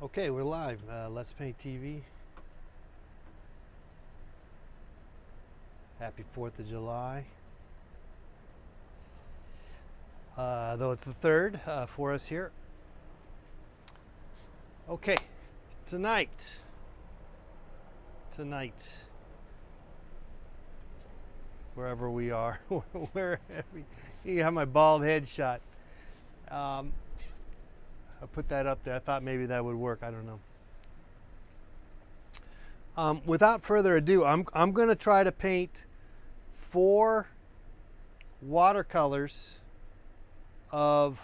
Okay, we're live. Let's Paint TV. Happy 4th of July. Though it's the 3rd for us here. Okay, tonight, wherever we are, you have my bald head shot. I put that up there. I thought maybe that would work. I don't know. Without further ado, I'm going to try to paint 4 watercolors of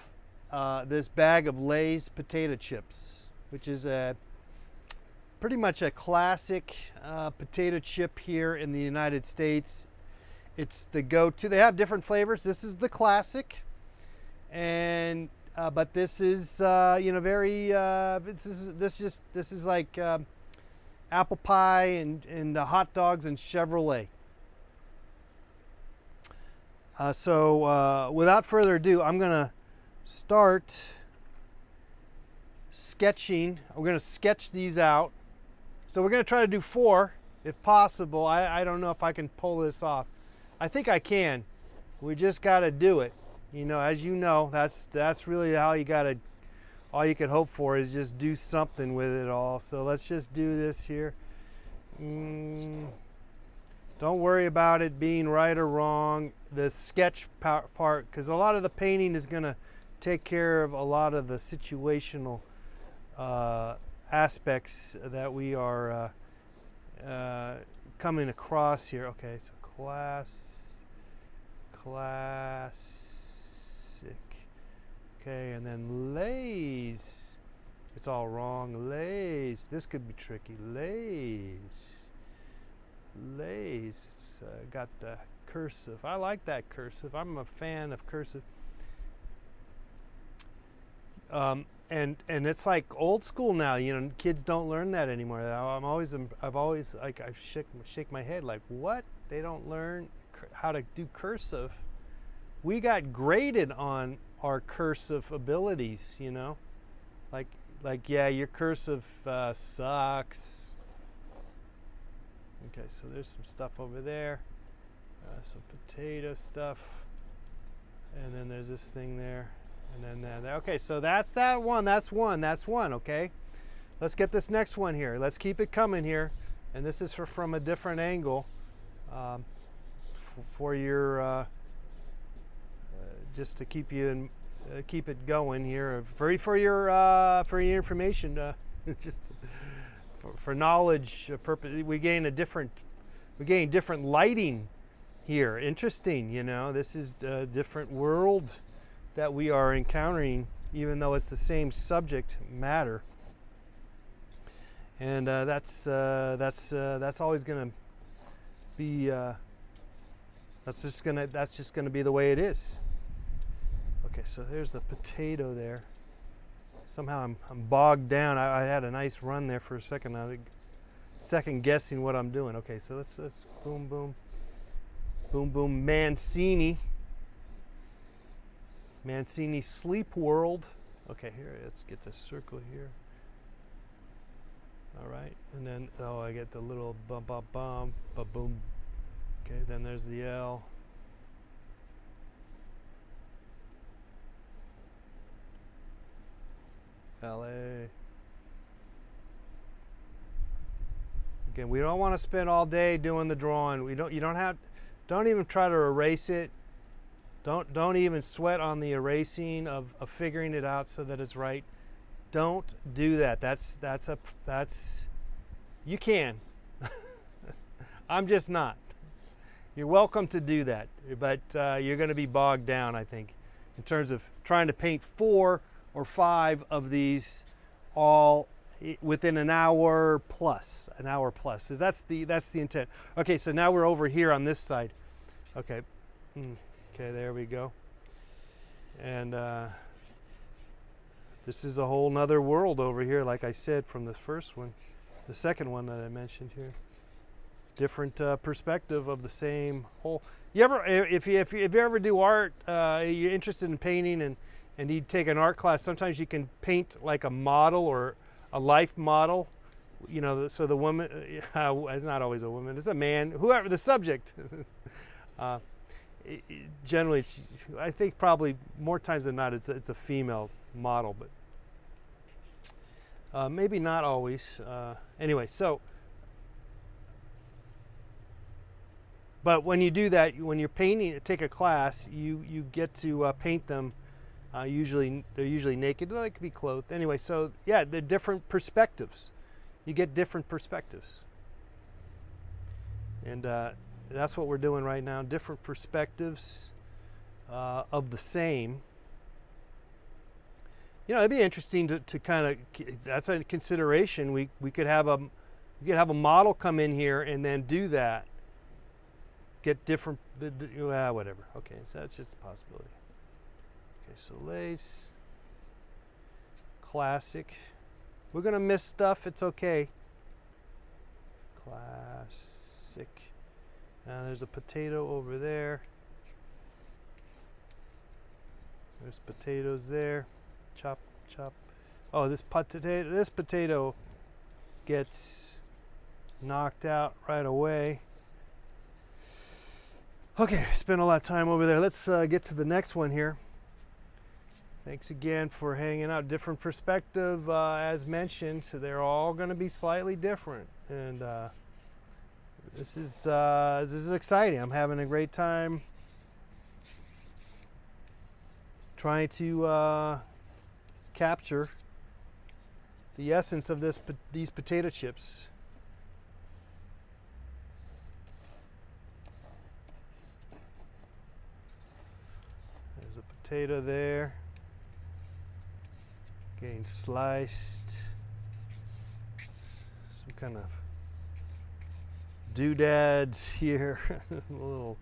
this bag of Lay's potato chips, which is pretty much a classic potato chip here in the United States. It's the go-to. They have different flavors. This is the classic, and but this is very this is like apple pie and hot dogs and Chevrolet. So without further ado, I'm gonna start sketching. We're gonna sketch these out. So we're gonna try to do 4 if possible. I don't know if I can pull this off. I think I can. We just gotta do it. You know, as you know, that's really all you can hope for is just do something with it all. So let's just do this here. Don't worry about it being right or wrong. The sketch part, because a lot of the painting is going to take care of a lot of the situational aspects that we are coming across here. Okay, so classic. Okay, and then Lay's. It's all wrong. Lay's. This could be tricky. Lay's. It's got the cursive. I like that cursive. I'm a fan of cursive. And it's like old school now. You know, kids don't learn that anymore. I've always like I shake my head like, what? They don't learn how to do cursive. We got graded on our cursive abilities, you know, like yeah, your cursive sucks. Okay, so there's some stuff over there, some potato stuff, and then there's this thing there, and then there. Okay, so that's that one. That's one. Okay, let's get this next one here. Let's keep it coming here, and this is from a different angle for your. Just to keep you in, keep it going here, for your information, just for knowledge purpose. We gain different lighting here. Interesting, you know. This is a different world that we are encountering, even though it's the same subject matter. And that's always going to be. That's just gonna be the way it is. Okay, so there's the potato there. Somehow I'm bogged down. I had a nice run there for a second. I was second guessing what I'm doing. Okay, so let's boom, boom, boom, boom. Mancini Sleep World. Okay, here, let's get the circle here. All right, and then I get the little bum, ba boom. Okay, then there's the L. LA. Again, we don't want to spend all day doing the drawing. Don't even try to erase it. Don't even sweat on the erasing of figuring it out so that it's right. Don't do that. That's you can. I'm just not. You're welcome to do that, but you're going to be bogged down, I think, in terms of trying to paint 4 or 5 of these all within an hour plus. So that's the intent. Okay, so now we're over here on this side. Okay, okay, there we go. And this is a whole nother world over here, like I said, from the first one, the second one that I mentioned here. Different perspective of the same whole. If you ever do art, you're interested in painting and you take an art class, sometimes you can paint like a model or a life model. You know, so the woman, it's not always a woman, it's a man, whoever the subject. Generally, I think probably more times than not, it's a female model, but maybe not always. Anyway, so, but when you do that, when you're painting, take a class, you get to paint them. They're usually naked. They could be clothed. Anyway, so yeah, they're different perspectives. You get different perspectives, and that's what we're doing right now. Different perspectives of the same. You know, it'd be interesting to kind of, that's a consideration. We could have a model come in here and then do that. Get different, whatever. Okay, so that's just a possibility. Okay, so lace, classic. We're gonna miss stuff, it's okay. Classic. There's a potato over there. There's potatoes there. Chop, chop. Oh, this potato gets knocked out right away. Okay, spent a lot of time over there. Let's get to the next one here. Thanks again for hanging out. Different perspective, as mentioned. So they're all going to be slightly different, and this is exciting. I'm having a great time trying to capture the essence of these potato chips. There's a potato there. Getting sliced. Some kind of doodads here. Little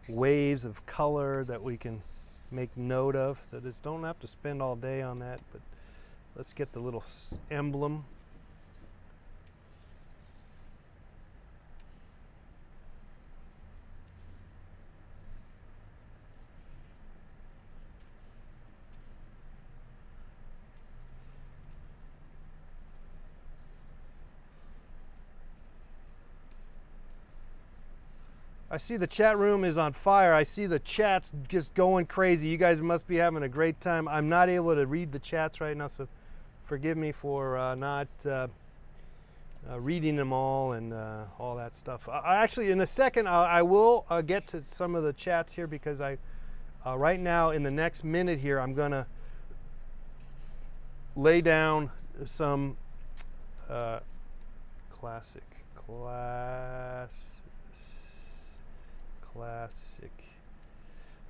waves of color that we can make note of. That is, don't have to spend all day on that, but let's get the little emblem. I see the chat room is on fire. I see the chats just going crazy. You guys must be having a great time. I'm not able to read the chats right now, so forgive me for not reading them all and all that stuff. Actually, in a second, I will get to some of the chats here, because right now, in the next minute here, I'm going to lay down some classic.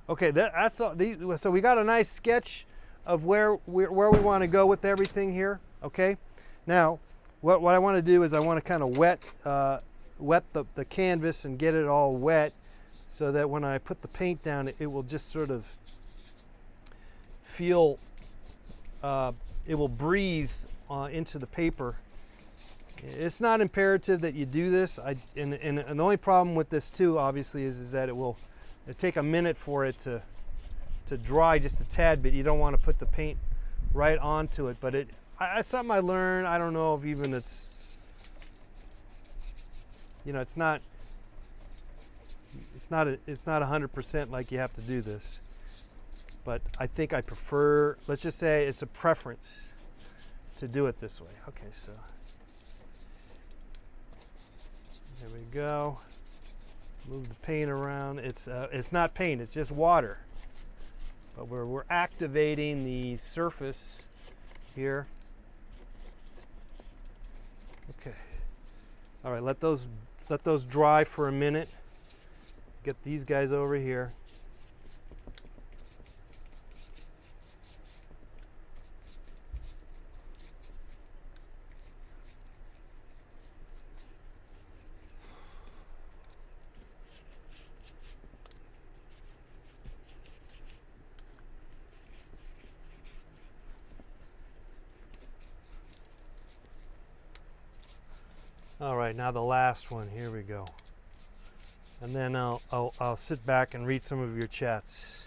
Okay, that's all. So we got a nice sketch of where we want to go with everything here. Okay, now what I want to do is I want to kind of wet the canvas and get it all wet, so that when I put the paint down, it will just sort of feel, it will breathe into the paper. It's not imperative that you do this. And the only problem with this too, obviously, is that it'll take a minute for it to dry just a tad bit. You don't want to put the paint right onto it, but it's something I learned. I don't know if even it's, you know, it's not 100% like you have to do this. But I think I prefer, let's just say it's a preference to do it this way. Okay, so there we go. Move the paint around. It's not paint, it's just water. But we're activating the surface here. Okay. All right, let those dry for a minute. Get these guys over here. All right, now the last one. Here we go. And then I'll sit back and read some of your chats,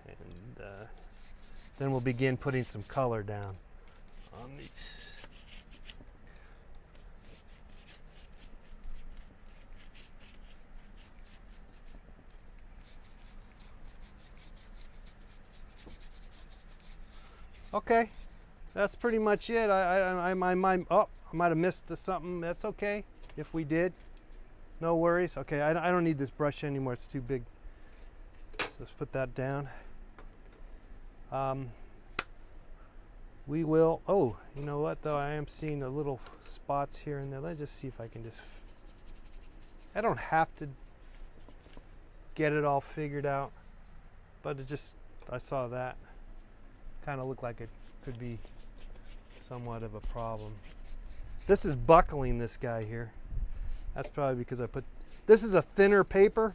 and then we'll begin putting some color down. on these. Okay, that's pretty much it. I might have missed something. That's okay if we did. No worries. Okay, I don't need this brush anymore. It's too big. So let's put that down. We will. Oh, you know what though? I am seeing a little spots here and there. Let's just see if I can just. I don't have to get it all figured out, but it just. I saw that. Kind of looked like it could be somewhat of a problem. This is buckling this guy here. That's probably because I put, this is a thinner paper,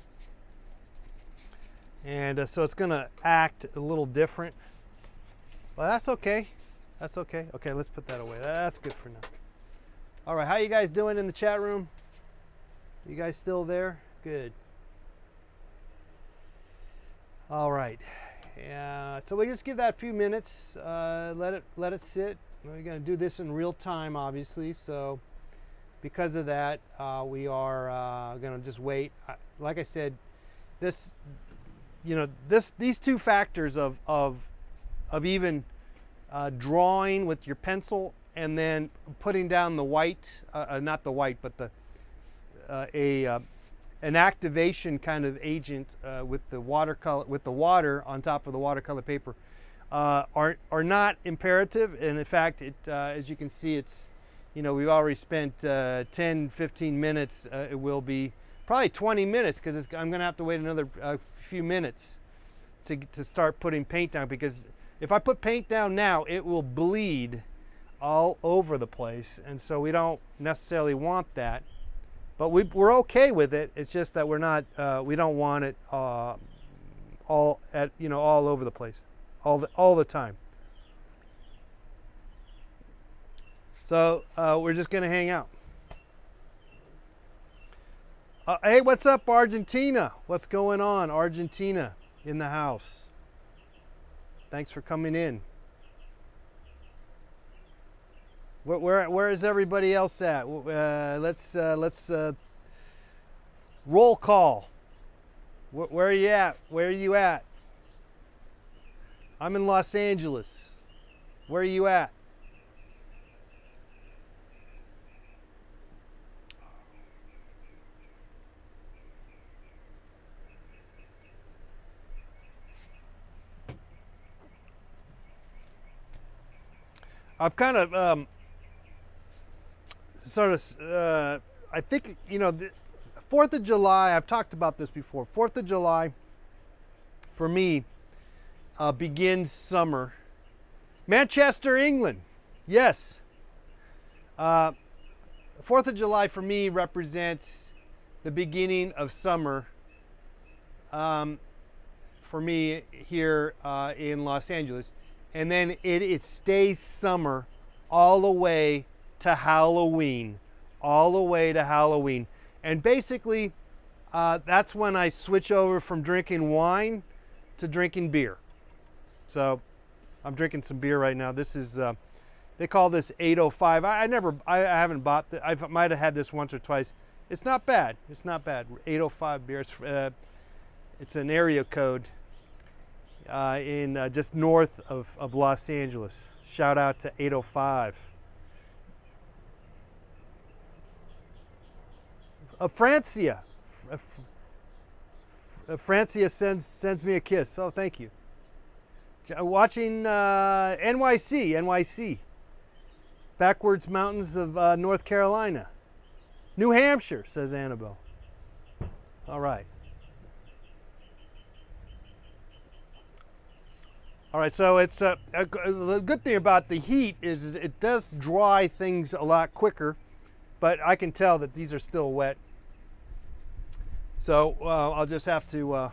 and so it's going to act a little different. Well, that's okay. That's okay. Okay, let's put that away. That's good for now. All right, how you guys doing in the chat room? You guys still there? Good. All right. So we just give that a few minutes, let it sit. We're going to do this in real time, obviously. So because of that, we are going to just wait. Like I said, this, these two factors of even drawing with your pencil and then putting down the white, not the white, but an activation kind of agent with the watercolor, with the water on top of the watercolor paper, are not imperative. And in fact, as you can see, it's, we've already spent 10-15 minutes. It will be probably 20 minutes because I'm going to have to wait another few minutes to start putting paint down, because if I put paint down now, it will bleed all over the place, and so we don't necessarily want that. But we're okay with it. It's just that we're not. We don't want it all over the place, all the time. So we're just gonna hang out. Hey, what's up, Argentina? What's going on, Argentina in the house? Thanks for coming in. Where is everybody else at? Let's roll call. Where are you at? Where are you at? I'm in Los Angeles. Where are you at? I've kind of I think, the 4th of July, I've talked about this before. 4th of July, for me, begins summer. Manchester, England. Yes. 4th of July for me represents the beginning of summer for me here in Los Angeles. And then it stays summer all the way to Halloween. All the way to Halloween. And basically, that's when I switch over from drinking wine to drinking beer. So I'm drinking some beer right now. This is, they call this 805. I haven't bought it. I might have had this once or twice. It's not bad. It's not bad. 805 beer. It's an area code in just north of Los Angeles. Shout out to 805. Francia. Francia sends me a kiss. Oh, thank you. Watching NYC. Backwards Mountains of North Carolina. New Hampshire, says Annabelle. All right. All right, so it's the good thing about the heat is it does dry things a lot quicker, but I can tell that these are still wet. So I'll just have to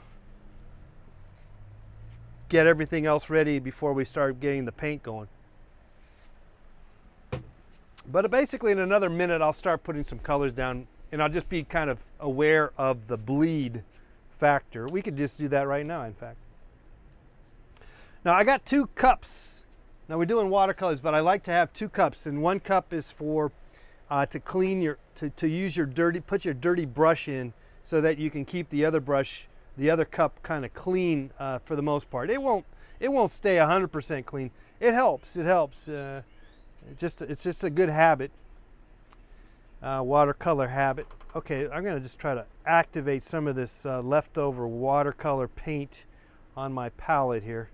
get everything else ready before we start getting the paint going. But basically in another minute, I'll start putting some colors down, and I'll just be kind of aware of the bleed factor. We could just do that right now, in fact. Now I got 2 cups Now we're doing watercolors, but I like to have 2 cups, and 1 cup is for to clean your, to use your dirty, put your dirty brush in so that you can keep the other brush, the other cup kind of clean for the most part. It won't stay 100% clean. It helps, it's just a good habit, watercolor habit. Okay, I'm gonna just try to activate some of this leftover watercolor paint on my palette here.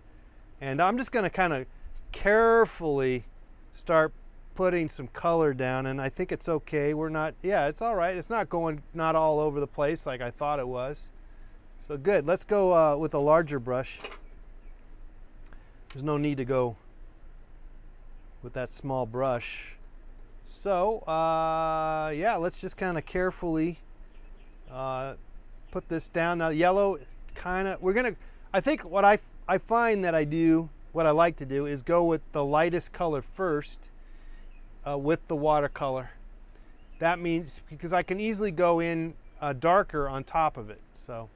And I'm just gonna kind of carefully start putting some color down, and I think it's okay. We're not, yeah, it's all right. It's not going, not all over the place like I thought it was. So good, let's go with a larger brush. There's no need to go with that small brush. So yeah, let's just kind of carefully put this down. Now yellow, kind of, we're gonna, I think what I find that I do, what I like to do is go with the lightest color first with the watercolor. That means, because I can easily go in darker on top of it. So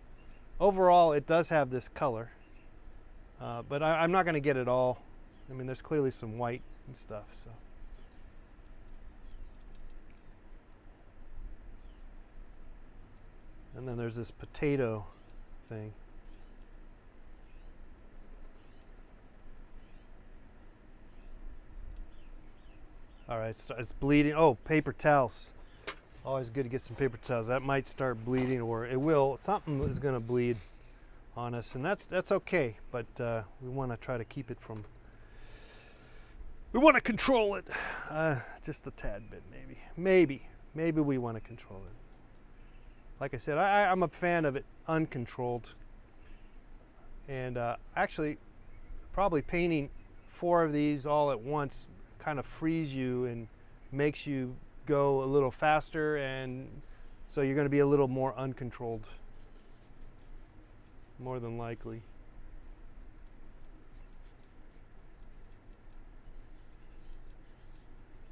overall it does have this color, but I'm not going to get it all. I mean, there's clearly some white and stuff. So and then there's this potato thing. All right, it's bleeding. Oh, paper towels. Always good to get some paper towels. That might start bleeding, or it will. Something is going to bleed on us, and that's okay. But we want to try to keep it from. We want to control it, just a tad bit, maybe. Maybe we want to control it. Like I said, I'm a fan of it uncontrolled, and actually, probably painting 4 of these all at once kind of frees you and makes you go a little faster, and so you're going to be a little more uncontrolled, more than likely.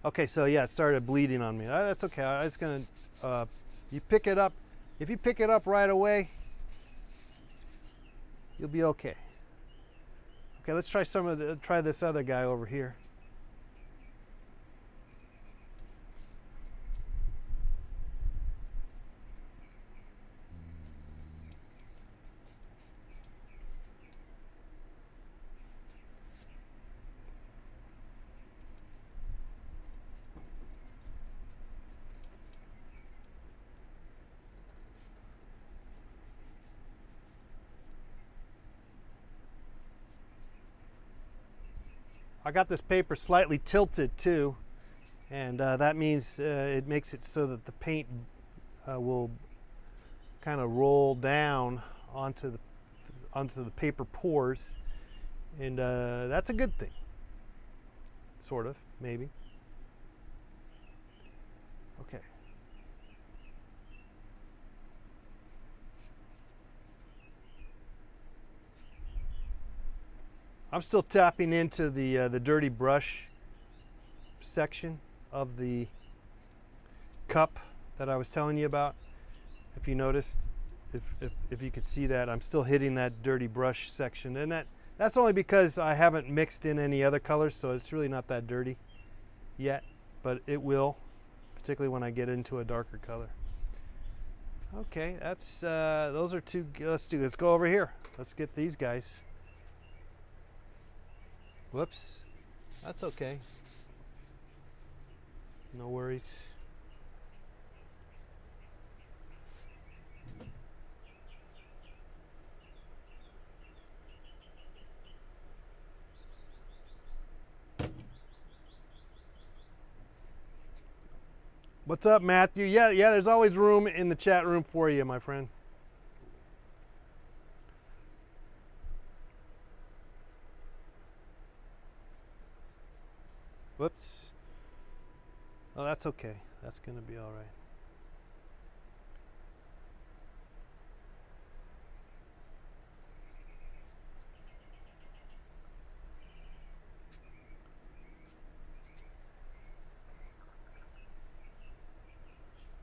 Okay, so yeah, it started bleeding on me. That's okay. I was going to, you pick it up. If you pick it up right away, you'll be okay. Okay, let's try try this other guy over here. I got this paper slightly tilted too, and that means it makes it so that the paint will kind of roll down onto the paper pores, and that's a good thing, sort of, maybe. Okay. I'm still tapping into the dirty brush section of the cup that I was telling you about. If you noticed, if you could see that, I'm still hitting that dirty brush section, and that's only because I haven't mixed in any other colors, so it's really not that dirty yet, but it will, particularly when I get into a darker color. Okay, that's those are 2. Let's go over here. Let's get these guys. Whoops, that's okay. No worries. What's up, Matthew? Yeah, there's always room in the chat room for you, my friend. Whoops. Oh, that's okay. That's going to be all right.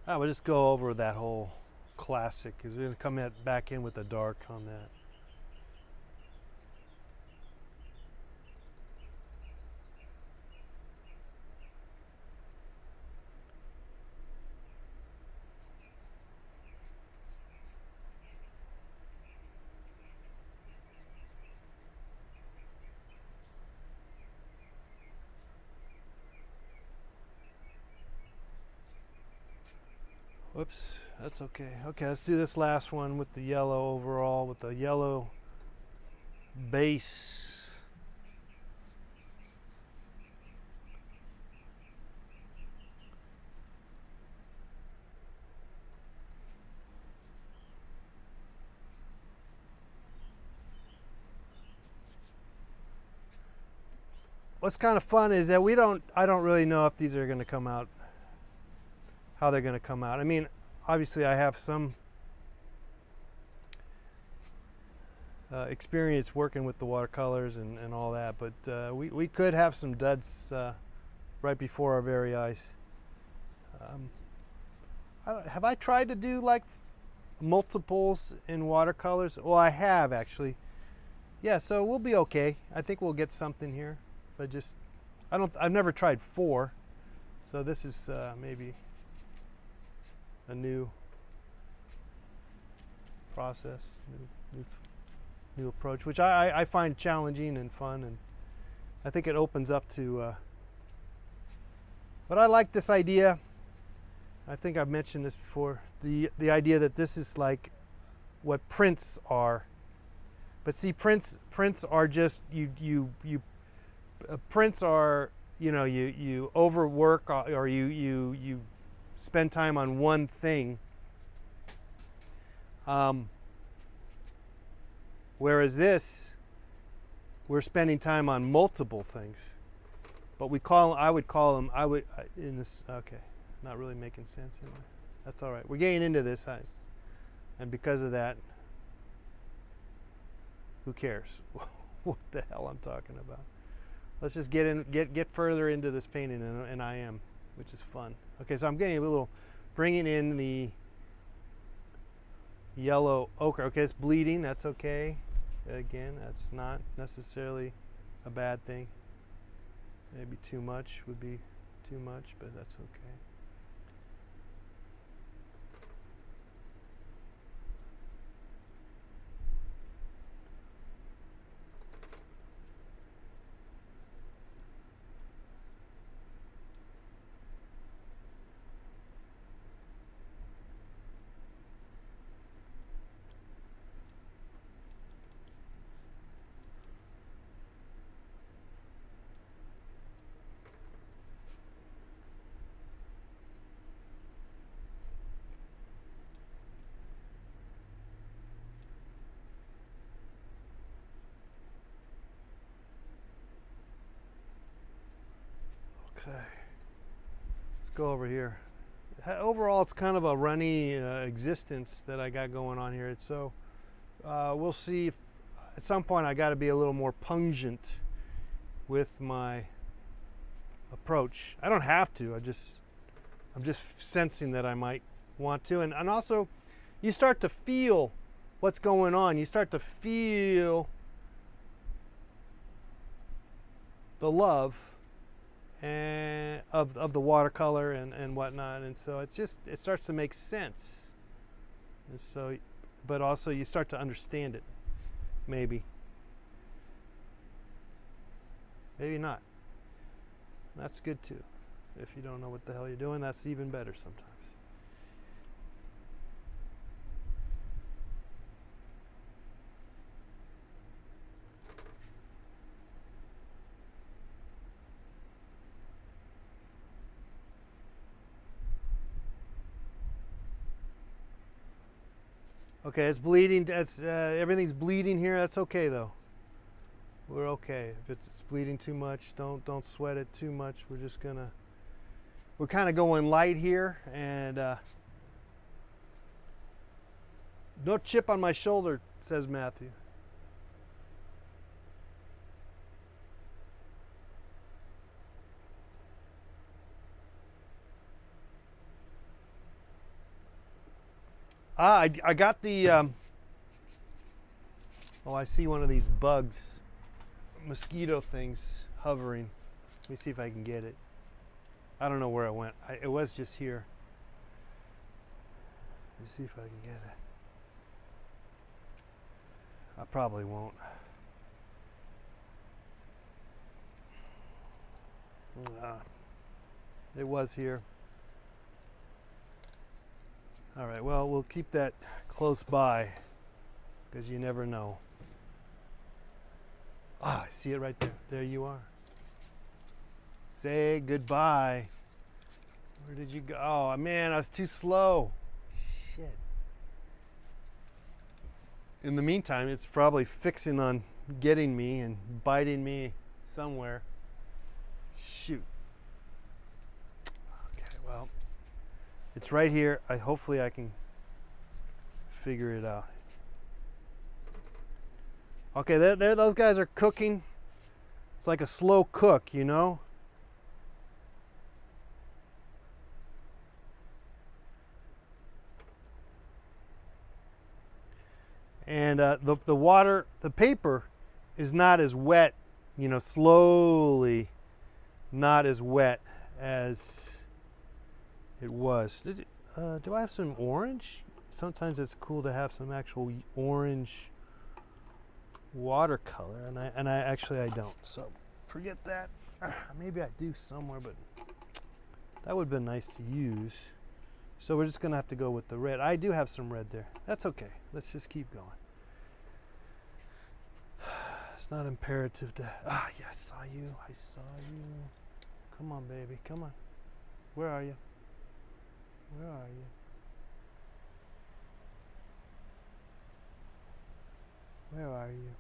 I would just go over that whole classic, because we're going to come back in with the dark on that. Whoops, that's okay. Okay, let's do this last one with the yellow overall, with the yellow base. What's kind of fun is that I don't really know if these are going to come out, how they're going to come out. I mean, obviously I have some experience working with the watercolors and all that, but we could have some duds right before our very eyes. Have I tried to do like multiples in watercolors? Well, I have actually. Yeah, so we'll be okay. I think we'll get something here. But just, I've never tried 4, so this is maybe a new process, new approach, which I find challenging and fun, and I think it opens up to. But I like this idea. I think I've mentioned this before. The idea that this is like what prints are, but see, prints are just you. Prints are, you overwork or you spend time on one thing, whereas this, we're spending time on multiple things. But I would call them in this. Okay, not really making sense anyway. That's all right. We're getting into this, and because of that, who cares what the hell I'm talking about? Let's just get further into this painting, and I am, which is fun. Okay, so I'm getting a little, bringing in the yellow ochre. Okay, it's bleeding, that's okay. Again, that's not necessarily a bad thing. Maybe too much would be too much, but that's okay. Okay, let's go over here. Overall, it's kind of a runny existence that I got going on here. So we'll see if at some point I got to be a little more pungent with my approach. I don't have to. I'm just sensing that I might want to, and also you start to feel what's going on. You start to feel the love and of the watercolor and whatnot, and so it starts to make sense. And so, but also you start to understand it, maybe not. That's good too. If you don't know what the hell you're doing, that's even better sometimes. Okay, it's bleeding. Everything's bleeding here. That's okay though. We're okay. If it's bleeding too much, don't sweat it too much. We're kind of going light here, and no chip on my shoulder, says Matthew. I got the, oh, I see one of these bugs, mosquito things hovering. Let me see if I can get it. I don't know where it went. It was just here. Let's see if I can get it. I probably won't. It was here. All right, well, we'll keep that close by because you never know. Ah, I see it right there. There you are. Say goodbye. Where did you go? Oh, man, I was too slow. Shit. In the meantime, it's probably fixing on getting me and biting me somewhere. Shoot. Okay, well, it's right here. Hopefully I can figure it out. Okay, there those guys are cooking. It's like a slow cook, you know? And the water, the paper is not as wet, you know, slowly not as wet as it was. Do I have some orange? Sometimes it's cool to have some actual orange watercolor, and I actually I don't. So forget that. Maybe I do somewhere, but that would have been nice to use. So we're just gonna have to go with the red. I do have some red there. That's okay. Let's just keep going. It's not imperative to. Ah, yeah, I saw you. I saw you. Come on, baby. Come on. Where are you? Where are you? Where are you?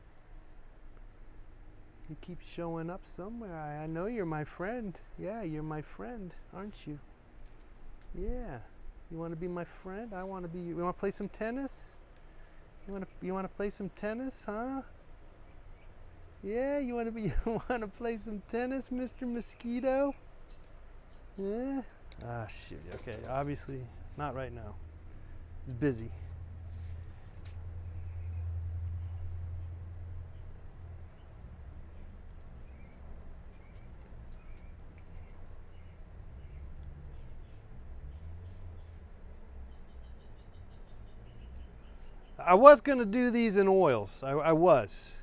You keep showing up somewhere. I know you're my friend. Yeah, you're my friend, aren't you? Yeah. You want to be my friend? I want to be you. You want to play some tennis? You want to play some tennis, huh? Yeah, you want to play some tennis, Mr. Mosquito? Yeah. Ah, shoot. Okay, obviously not right now. He's busy. I was going to do these in oils. I was.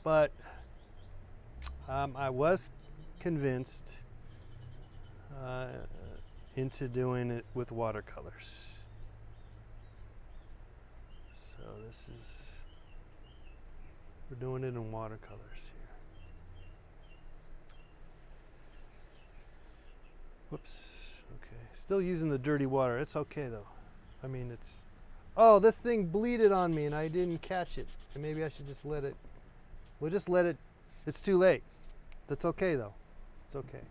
But I was convinced into doing it with watercolors. So this is, we're doing it in watercolors here. Whoops. Okay. Still using the dirty water. It's okay though. I mean, it's. Oh, this thing bleeded on me and I didn't catch it. And maybe I should just let it. We'll just let it. It's too late. That's okay though. It's okay.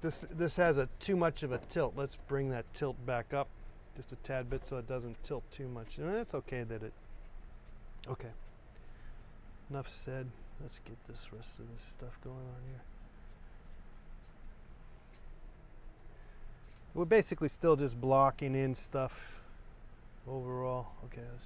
This has a too much of a tilt. Let's bring that tilt back up just a tad bit so it doesn't tilt too much. And it's okay that it. Okay. Enough said. Let's get this rest of this stuff going on here. We're basically still just blocking in stuff overall. Okay, let's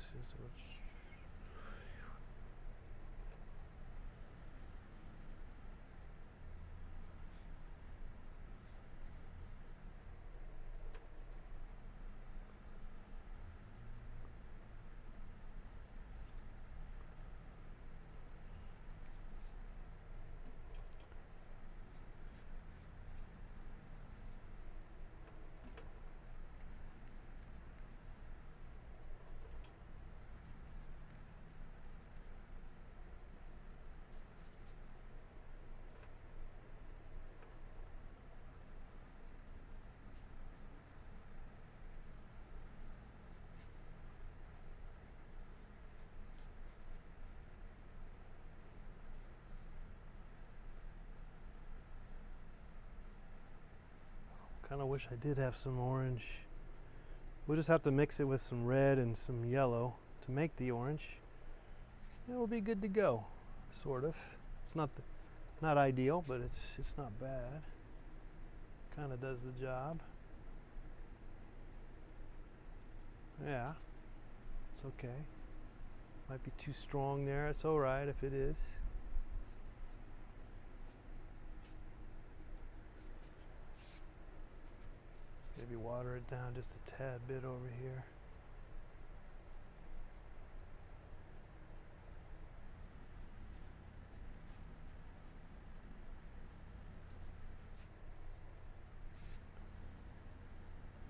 kind of wish I did have some orange. We'll just have to mix it with some red and some yellow to make the orange. It will be good to go, sort of. It's not ideal, but it's not bad. Kind of does the job. Yeah, it's okay. Might be too strong there. It's all right if it is. Maybe water it down just a tad bit over here.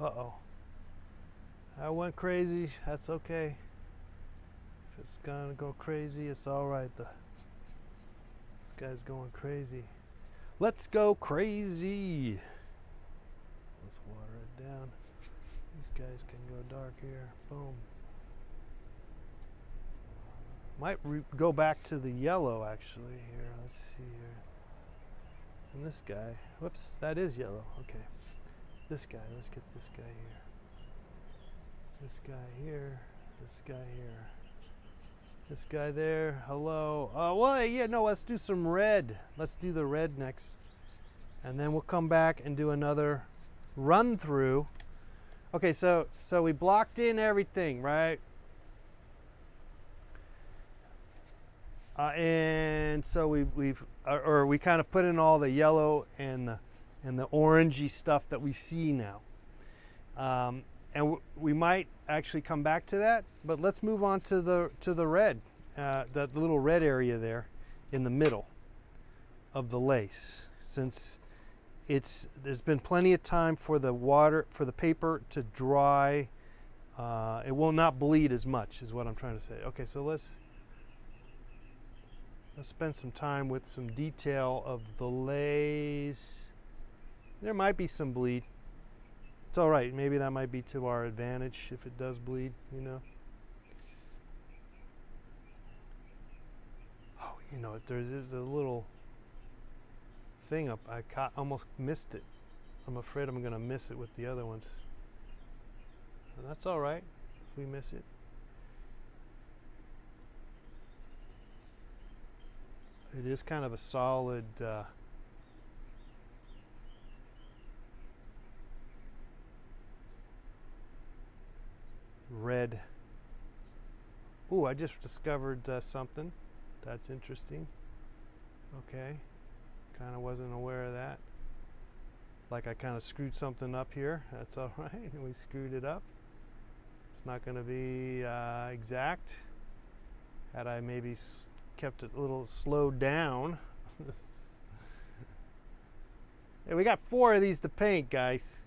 Uh-oh. I went crazy. That's okay. If it's gonna go crazy, it's all right. This guy's going crazy. Let's go crazy. Let's water it down. These guys can go dark here. Boom. Might go back to the yellow actually here. Let's see here. And this guy. Whoops, that is yellow. Okay. This guy. Let's get this guy here. This guy here. This guy here. This guy there. Hello. Well, yeah, no, let's do some red. Let's do the red next. And then we'll come back and do another run through. Okay, so we blocked in everything, right? And so we kind of put in all the yellow and the orangey stuff that we see now. And we might actually come back to that, but let's move on to the red, that little red area there in the middle of the lace. Since there's been plenty of time for the paper to dry, it will not bleed as much, is what I'm trying to say. Okay, so let's spend some time with some detail of the lace. There might be some bleed. It's all right. Maybe that might be to our advantage if it does bleed, you know. Oh, you know, there's a little thing up. I almost missed it. I'm afraid I'm going to miss it with the other ones. And that's all right if we miss it. It is kind of a solid red. Ooh, I just discovered something. That's interesting. Okay. Kind of wasn't aware of that. Like I kind of screwed something up here. That's all right. We screwed it up. It's not going to be exact. Had I maybe kept it a little slowed down. Hey, we got 4 of these to paint, guys.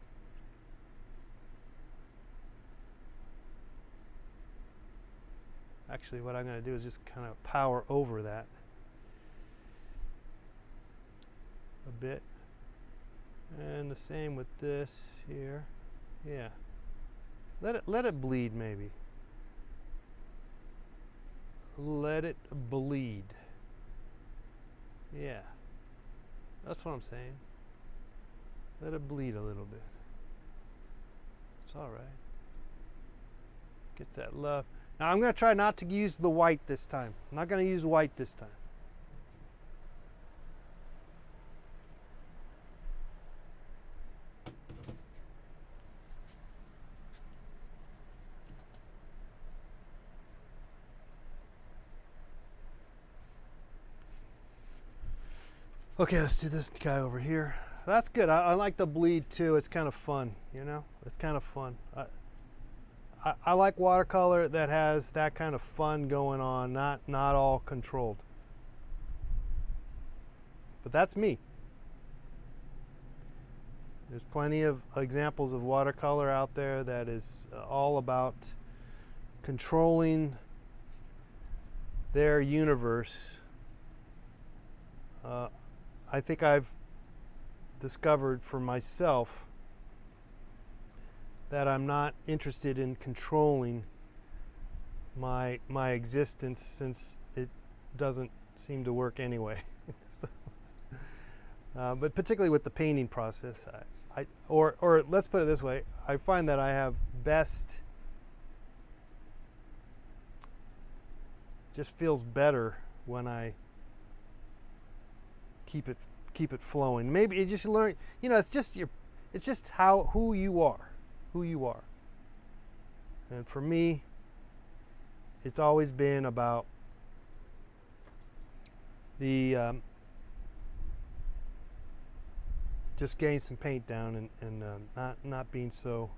Actually, what I'm going to do is just kind of power over that a bit. And the same with this here. Yeah. Let it bleed maybe. Let it bleed. Yeah. That's what I'm saying. Let it bleed a little bit. It's all right. Get that love. Now I'm going to try not to use the white this time. I'm not going to use white this time. Okay, let's do this guy over here. That's good. I like the bleed too. It's kind of fun, you know? It's kind of fun. I like watercolor that has that kind of fun going on, not all controlled. But that's me. There's plenty of examples of watercolor out there that is all about controlling their universe. I think I've discovered for myself that I'm not interested in controlling my existence, since it doesn't seem to work anyway. So, but particularly with the painting process, or let's put it this way, I find that I have just feels better when I keep it flowing. Maybe you just learn, you know, it's just who you are. And for me, it's always been about the just getting some paint down and not being so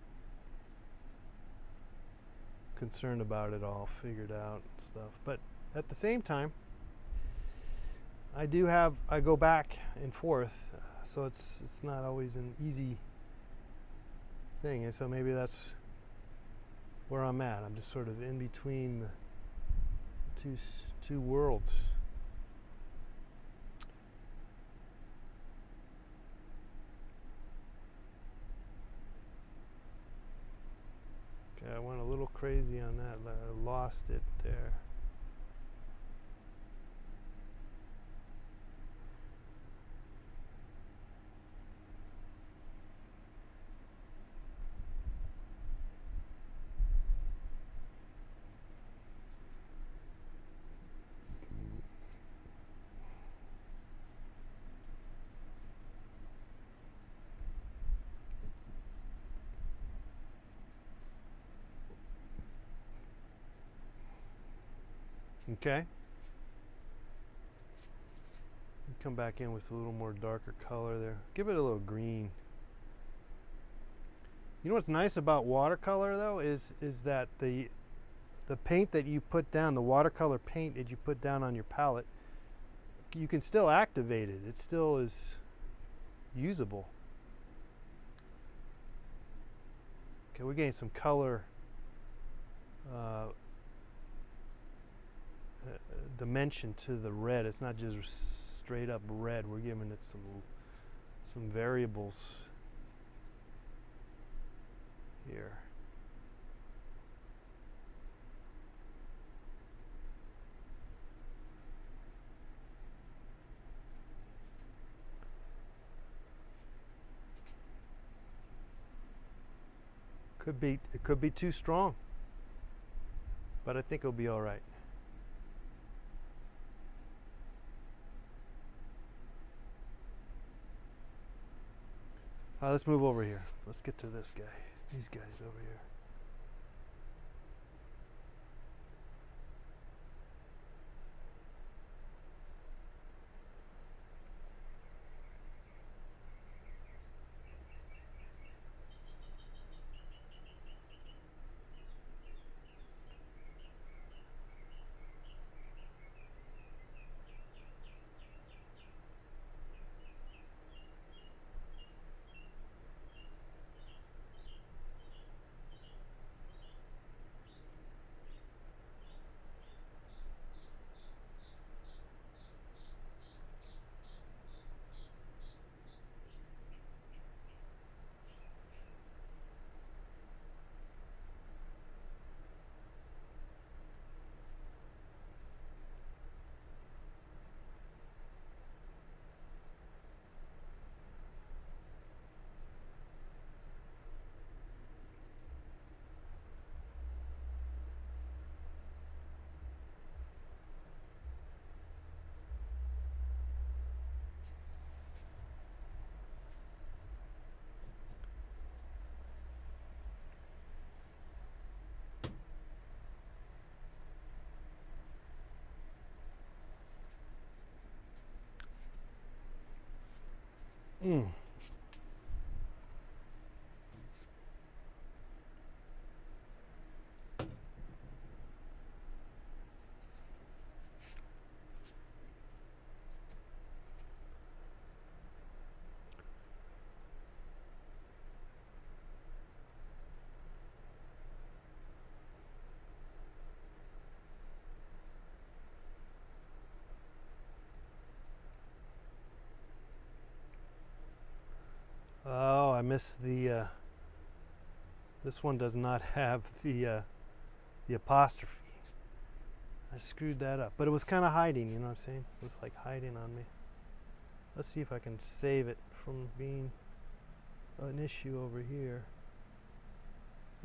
concerned about it all figured out and stuff. But at the same time, I go back and forth, so it's not always an easy thing, and so maybe that's where I'm at. I'm just sort of in between the two worlds. Okay, I went a little crazy on that. I lost it there. Okay. Come back in with a little more darker color there. Give it a little green. You know what's nice about watercolor though is that the paint that you put down, the watercolor paint that you put down on your palette, you can still activate it. It still is usable. Okay, we're getting some color dimension to the red. It's not just straight up red. We're giving it some variables here. It could be too strong, but I think it'll be all right. Let's move over here. Let's get to this guy. These guys over here. Mm. Oh, I missed the. This one does not have the apostrophe. I screwed that up, but it was kind of hiding. You know what I'm saying? It was like hiding on me. Let's see if I can save it from being an issue over here.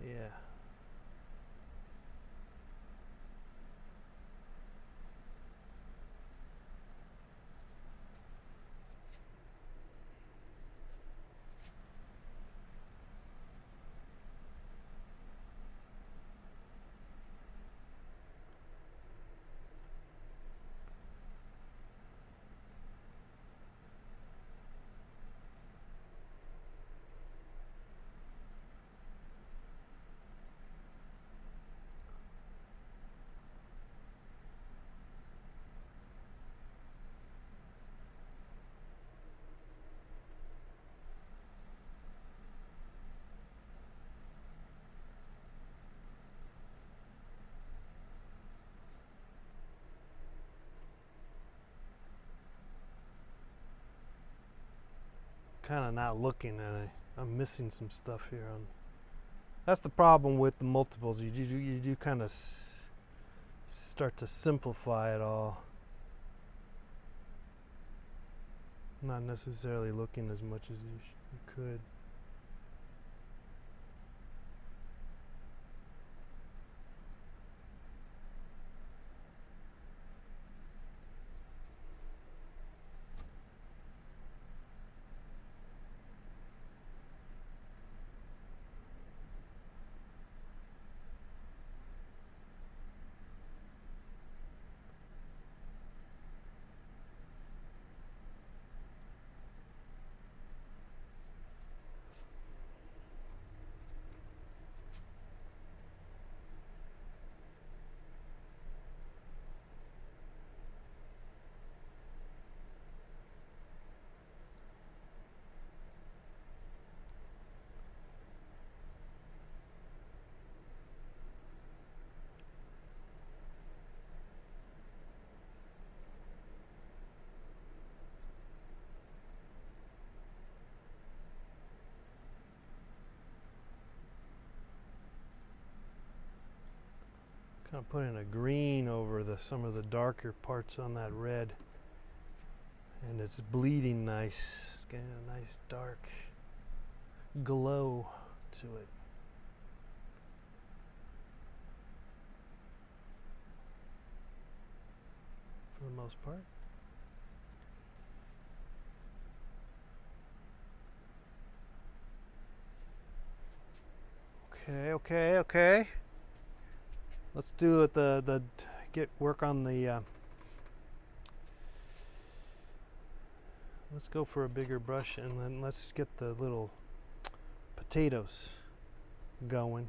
Yeah. kind of not looking at it. I'm missing some stuff here. That's the problem with the multiples. You do kind of start to simplify it all. Not necessarily looking as much as you could. Kind of putting a green over some of the darker parts on that red, and it's bleeding nice. It's getting a nice dark glow to it. For the most part. Okay. Let's do it. Work on the. Let's go for a bigger brush, and then let's get the little potatoes going.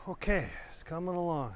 Okay, it's coming along.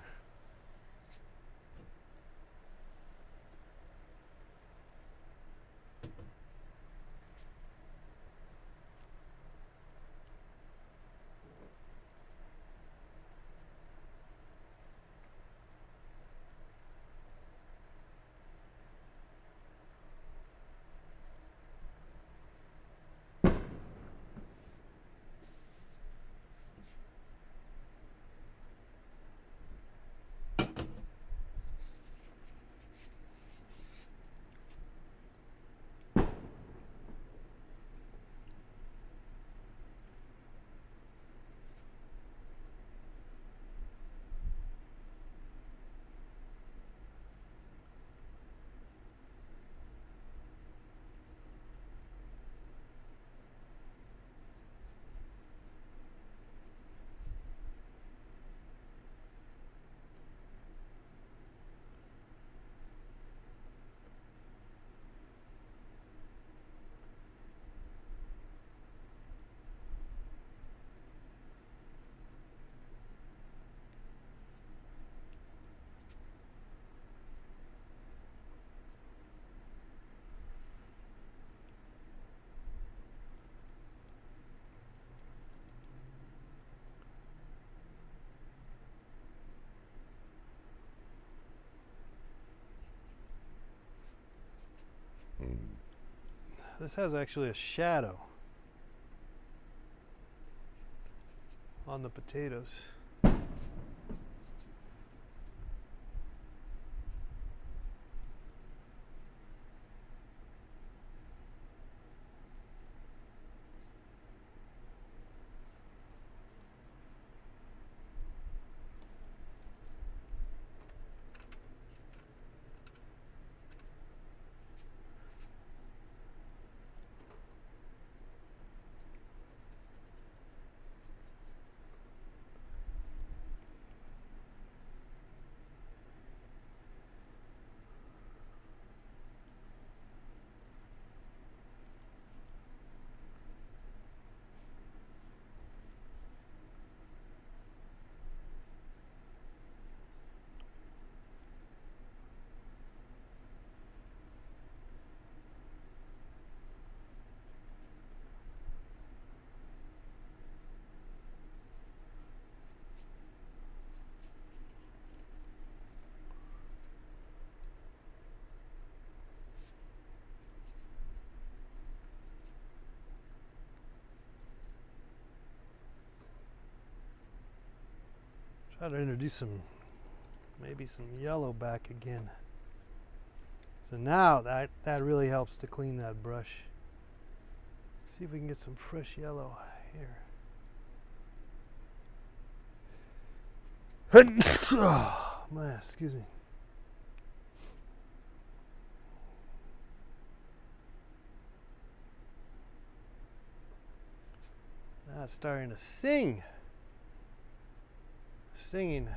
this has actually a shadow on the potatoes. Try to introduce some, maybe some yellow back again. So now that really helps to clean that brush. See if we can get some fresh yellow here. Oh, man, excuse me. Now it's starting to sing. Singing.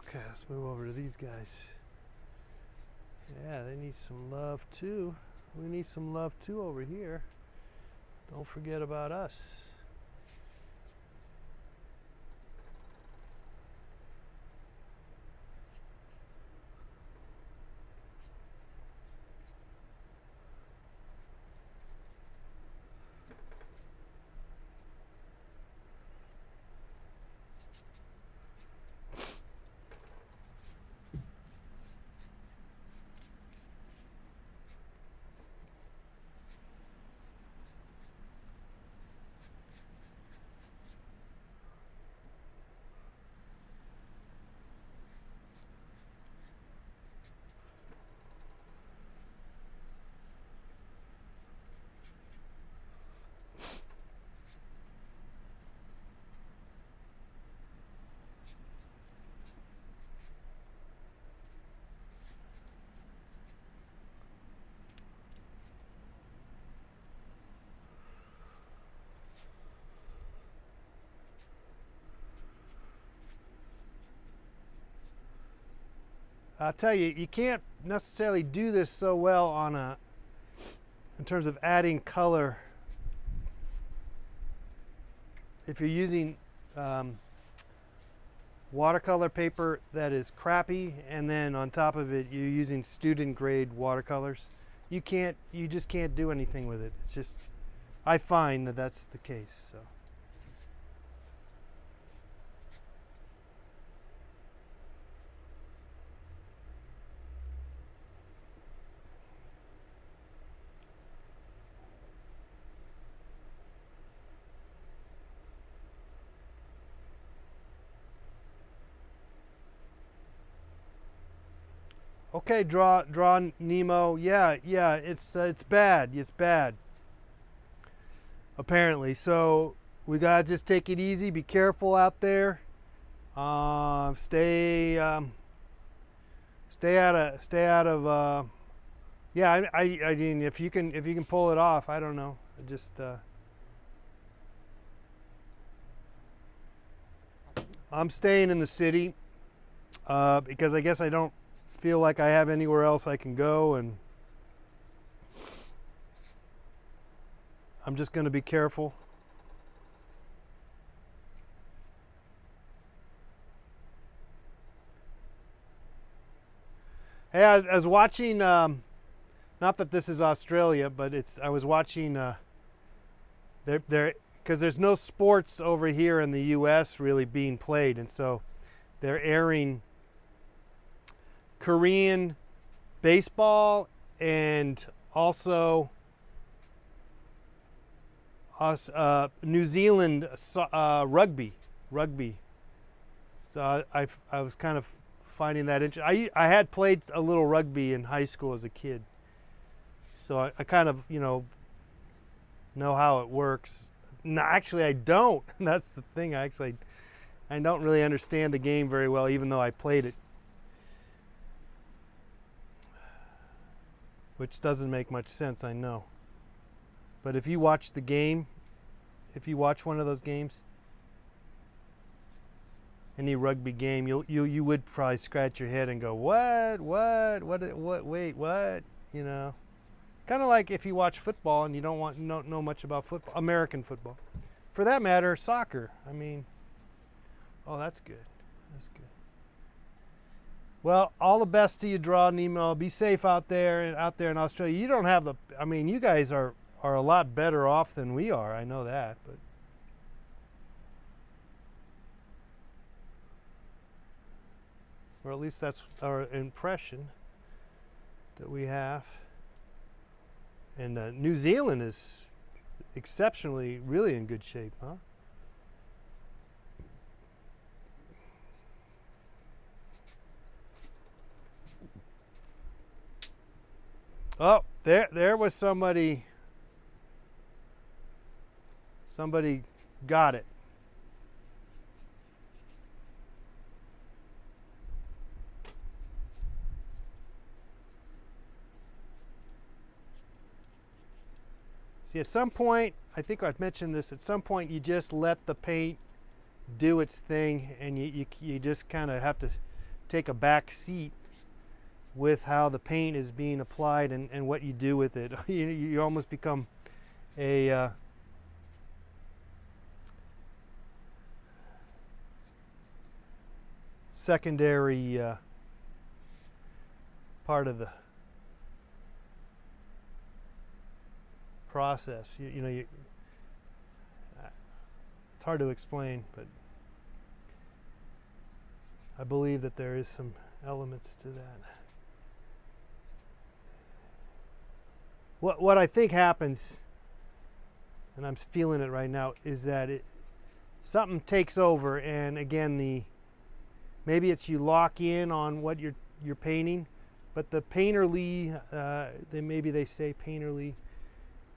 Okay, let's move over to these guys. Yeah, they need some love too. We need some love too over here. Don't forget about us. I'll tell you, you can't necessarily do this so well on in terms of adding color if you're using watercolor paper that is crappy, and then on top of it you're using student grade watercolors. You just can't do anything with it. It's just, I find that that's the case. So. Okay, draw Nemo. Yeah, it's bad. It's bad. Apparently, so we gotta just take it easy. Be careful out there. Stay out of. Yeah, I mean, if you can pull it off, I don't know. Just I'm staying in the city because I guess I don't feel like I have anywhere else I can go, and I'm just going to be careful. Hey, I was watching. Not that this is Australia, but I was watching. There, because there's no sports over here in the U.S. really being played, and so they're airing Korean baseball and also New Zealand rugby. So I was kind of finding that interesting. I had played a little rugby in high school as a kid, so I kind of know how it works. No, actually I don't. That's the thing. I don't really understand the game very well, even though I played it, which doesn't make much sense, I know. But if you watch the game, if you watch one of those games, any rugby game, you would probably scratch your head and go, what, wait, what, Kind of like if you watch football and you don't know much about football, American football. For that matter, soccer. I mean, oh, that's good. That's good. Well, all the best to you, Draw Nemo. Be safe out there in Australia. You don't have you guys are a lot better off than we are. I know that, but or at least that's our impression that we have. And New Zealand is exceptionally, really in good shape, huh? Oh, there was somebody. Somebody got it. See, at some point, I think I've mentioned this, at some point you just let the paint do its thing, and you just kind of have to take a back seat with how the paint is being applied and what you do with it. You almost become a secondary part of the process. It's hard to explain, but I believe that there is some elements to that. What I think happens, and I'm feeling it right now, is that something takes over, and again, maybe it's you lock in on what you're painting, but the painterly, maybe they say painterly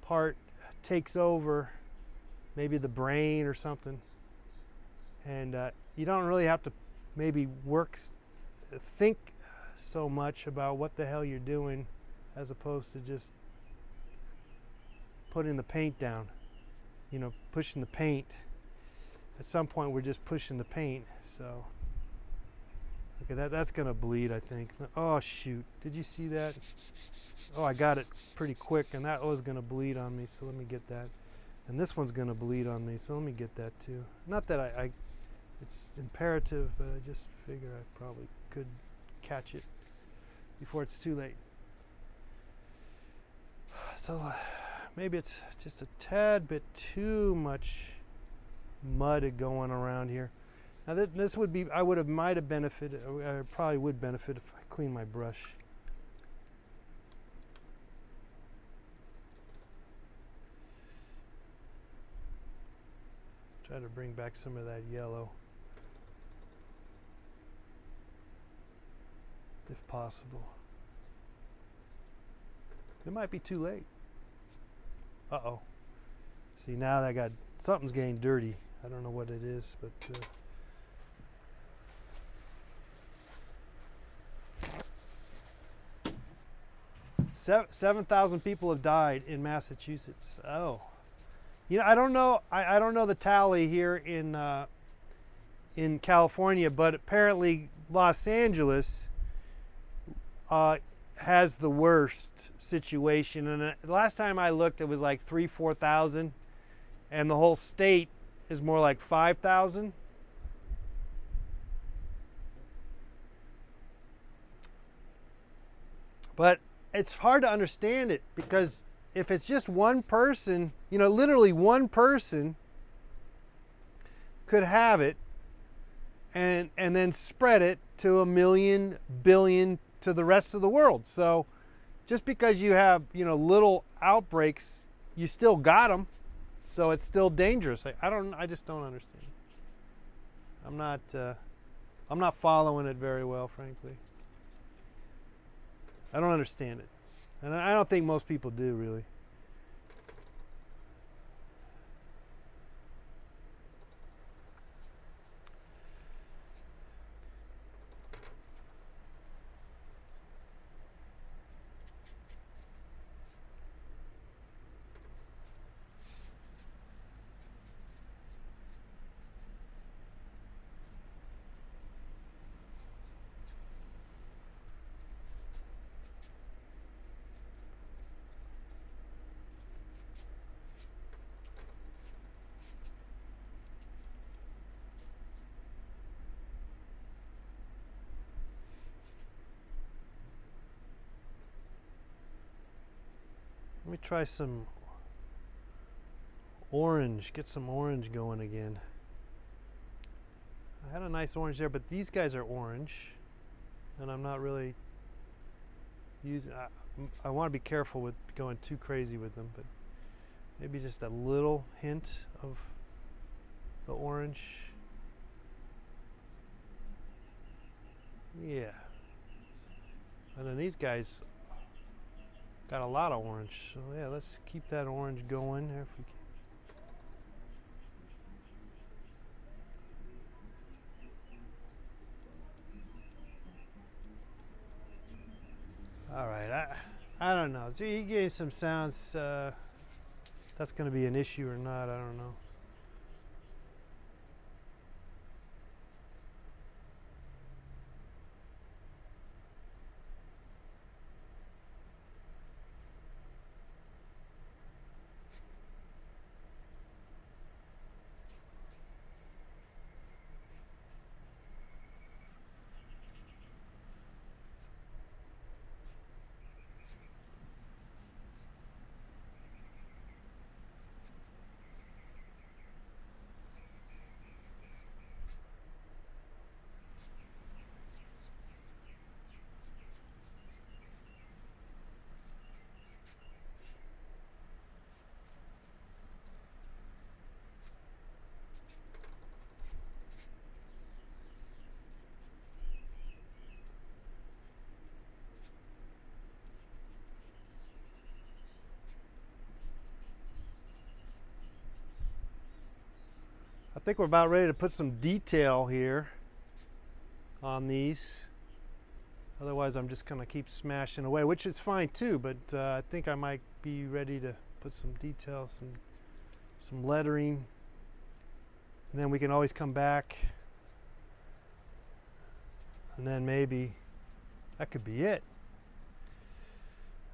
part takes over, maybe the brain or something, and you don't really have to maybe think so much about what the hell you're doing, as opposed to just putting the paint down, pushing the paint. At some point we're just pushing the paint. So okay, that's gonna bleed, I think. Oh shoot, did you see that? Oh, I got it pretty quick, and that was gonna bleed on me, so let me get that. And this one's gonna bleed on me, so let me get that too. Not that it's imperative, but I just figure I probably could catch it before it's too late. So maybe it's just a tad bit too much mud going around here. Now this would be, might have benefited, I probably would benefit if I clean my brush. Try to bring back some of that yellow, if possible. It might be too late. Uh-oh. See, now that got something's getting dirty. I don't know what it is, but 7,000 people have died in Massachusetts. Oh, you know, I don't know. I don't know the tally here in California, but apparently Los Angeles has the worst situation. And last time I looked, it was like 4,000, and the whole state is more like 5,000. But it's hard to understand it, because if it's just one person, you know, literally one person could have it and then spread it to a million, billion to the rest of the world. So just because you have, you know, little outbreaks, you still got them. So it's still dangerous. I just don't understand. I'm not following it very well, frankly. I don't understand it. And I don't think most people do, really. Let me try some orange, get some orange going again. I had a nice orange there, but these guys are orange, and I'm not really using, I want to be careful with going too crazy with them, but maybe just a little hint of the orange. Yeah. And then these guys got a lot of orange, so yeah, let's keep that orange going there if we can. All right, I don't know. So you gave some sounds. That's going to be an issue or not, I don't know. I think we're about ready to put some detail here on these. Otherwise, I'm just going to keep smashing away, which is fine too, but I think I might be ready to put some detail, some lettering, and then we can always come back, and then maybe that could be it.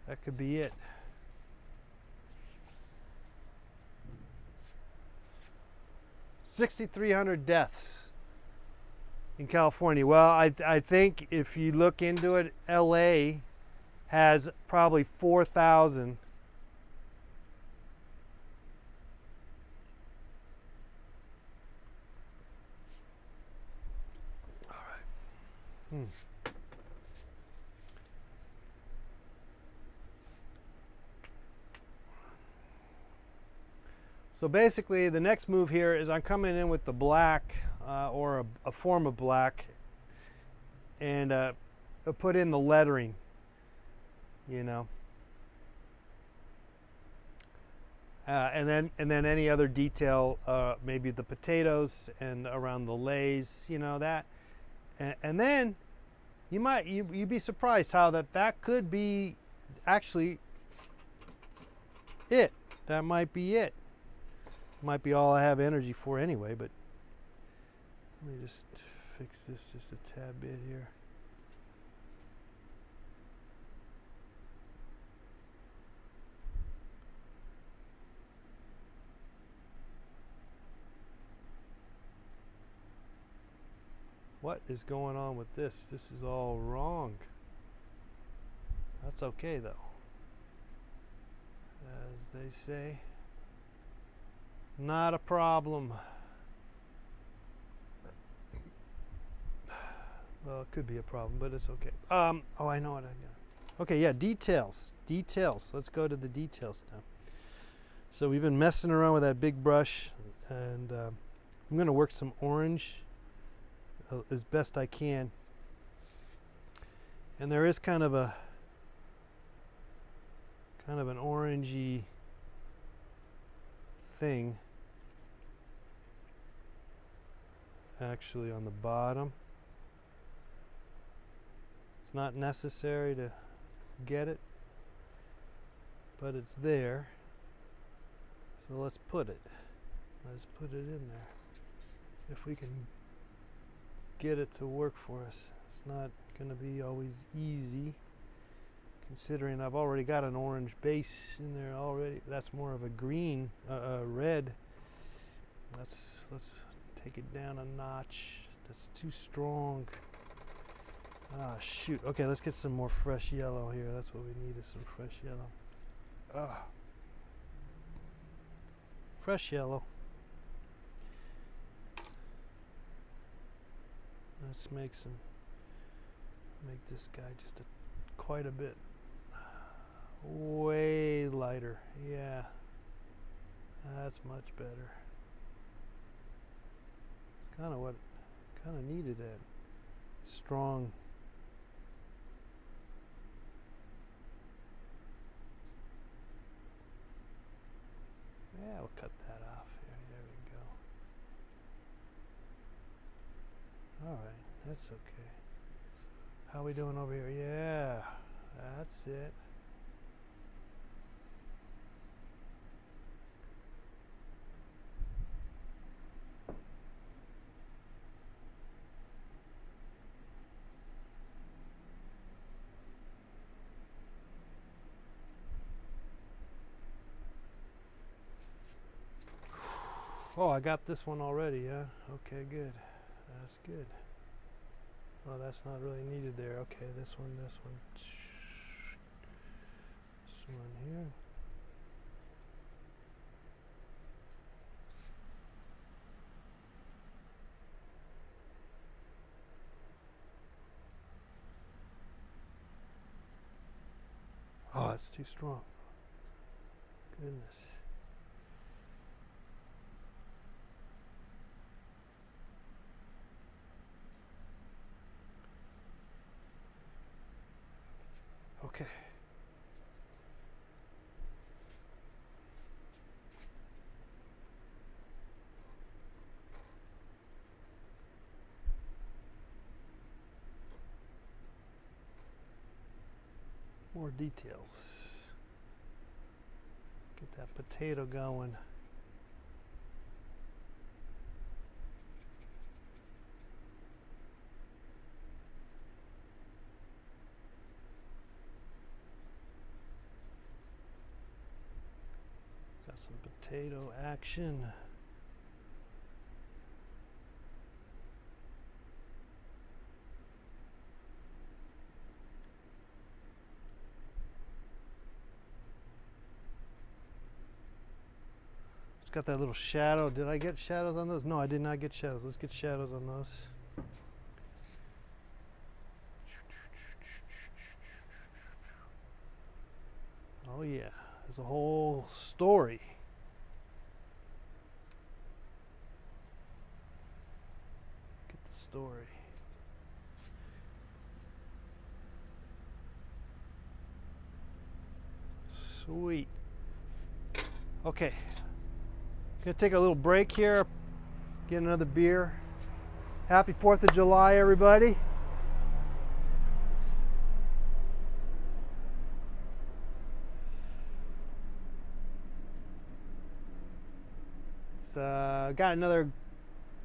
That could be it. 6,300 deaths in California. Well, I think if you look into it, LA has probably 4,000. All right. So basically, the next move here is I'm coming in with the black or a form of black, and put in the lettering, you know. and then any other detail, maybe the potatoes and around the lays, you know that, and then you'd be surprised how that could be actually it. That might be it. Might be all I have energy for anyway. But let me just fix this just a tad bit here. What is going on with this? This is all wrong. That's okay though. As they say, not a problem. Well, it could be a problem, but it's okay. Oh, I know what I got. Okay, yeah, details. Details. Let's go to the details now. So we've been messing around with that big brush, and I'm going to work some orange as best I can. And there is kind of an orangey thing actually on the bottom. It's not necessary to get it, but it's there. So let's put it in there. If we can get it to work for us. It's not going to be always easy, considering I've already got an orange base in there already. That's more of a green, red. Let's take it down a notch. That's too strong. Ah, shoot. Okay, let's get some more fresh yellow here. That's what we need, is some fresh yellow. Ah, fresh yellow. Let's make this guy just quite a bit way lighter. Yeah, that's much better. It's kind of what needed, that strong. Yeah, we'll cut that off here. There we go. All right, that's okay. How we doing over here? Yeah, that's it. Oh, I got this one already, yeah? Okay, good. That's good. Oh, that's not really needed there. Okay, this one. This one here. Oh, it's too strong. Goodness. Okay. More details. Get that potato going. Got some potato action. It's got that little shadow. Did I get shadows on those? No, I did not get shadows. Let's get shadows on those. Oh yeah, there's a whole story. Get the story. Sweet. Okay, gonna take a little break here, get another beer. Happy 4th of July, everybody. It's got another,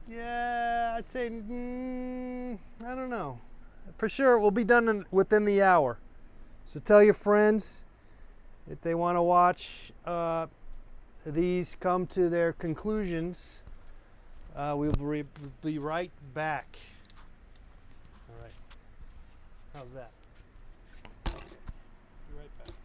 yeah, I'd say, I don't know. For sure, it will be done within the hour. So tell your friends if they want to watch these come to their conclusions. We'll be right back. All right. How's that? Be right back.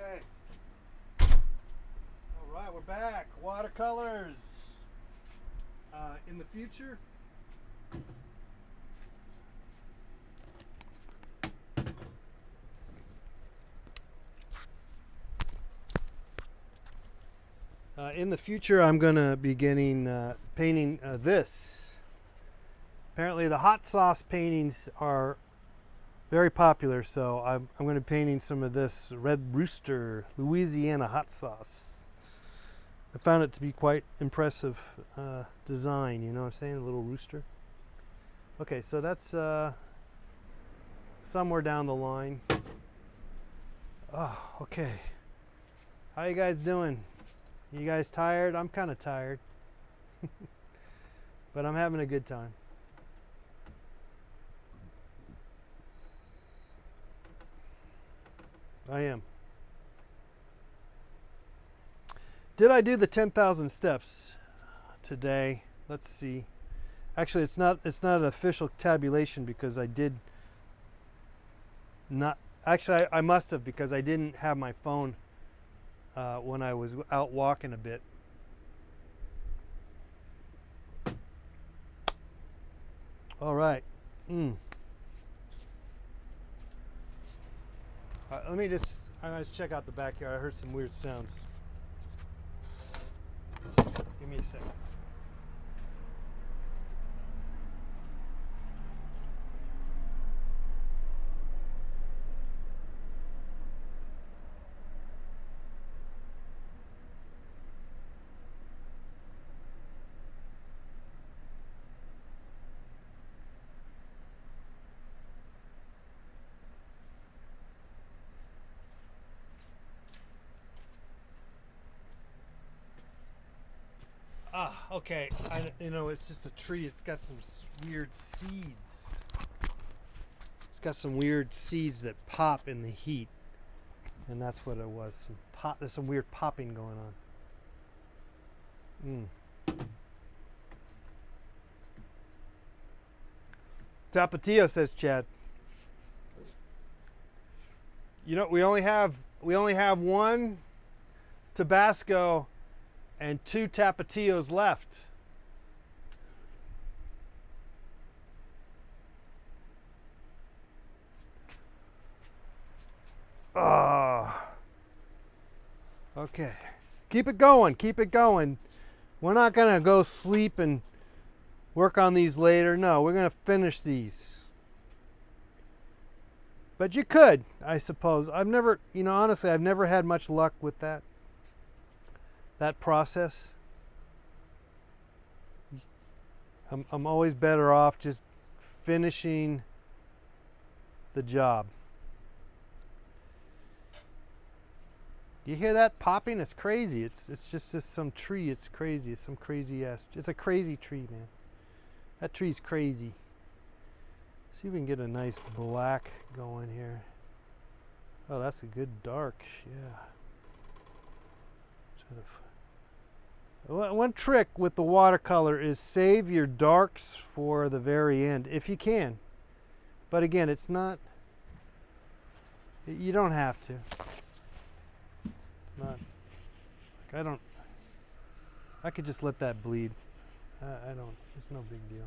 Okay. All right, we're back. Watercolors. In the future, I'm going to be painting this. Apparently, the hot sauce paintings are very popular, so I'm going to be painting some of this Red Rooster Louisiana hot sauce. I found it to be quite impressive design, you know what I'm saying? A little rooster. Okay, so that's somewhere down the line. Oh, okay. How you guys doing? You guys tired? I'm kind of tired. But I'm having a good time. I am. Did I do the 10,000 steps today? Let's see. Actually, it's not an official tabulation because I did not. Actually, I must have, because I didn't have my phone when I was out walking a bit. All right. I'm gonna just check out the backyard. I heard some weird sounds. Give me a second. Okay, it's just a tree. It's got some weird seeds. It's got some weird seeds that pop in the heat, and that's what it was. There's some weird popping going on. Tapatio, says Chad. We only have one Tabasco and 2 Tapatios left. Okay. Keep it going. Keep it going. We're not going to go sleep and work on these later. No, we're going to finish these. But you could, I suppose. Honestly, I've never had much luck with that process. I'm always better off just finishing the job. You hear that popping? It's crazy. It's just some tree. It's crazy. It's some crazy ass. It's a crazy tree, man. That tree's crazy. See if we can get a nice black going here. Oh, that's a good dark. Yeah. One trick with the watercolor is save your darks for the very end, if you can. But again, it's not. You don't have to. It's not. Like I could just let that bleed. I don't. It's no big deal.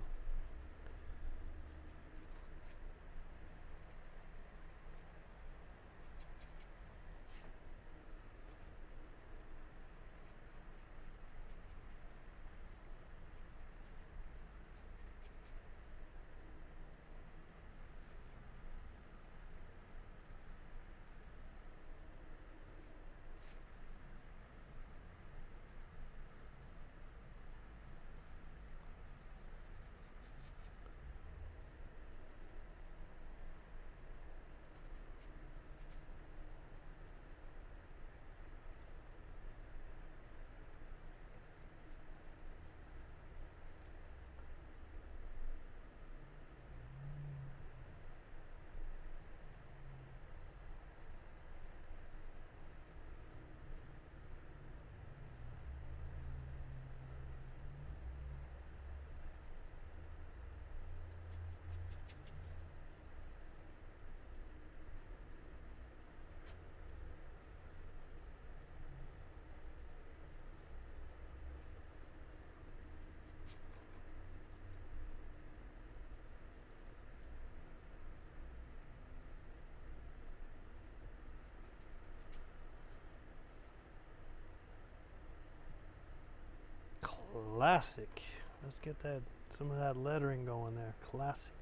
Classic. Let's get some of that lettering going there. Classic.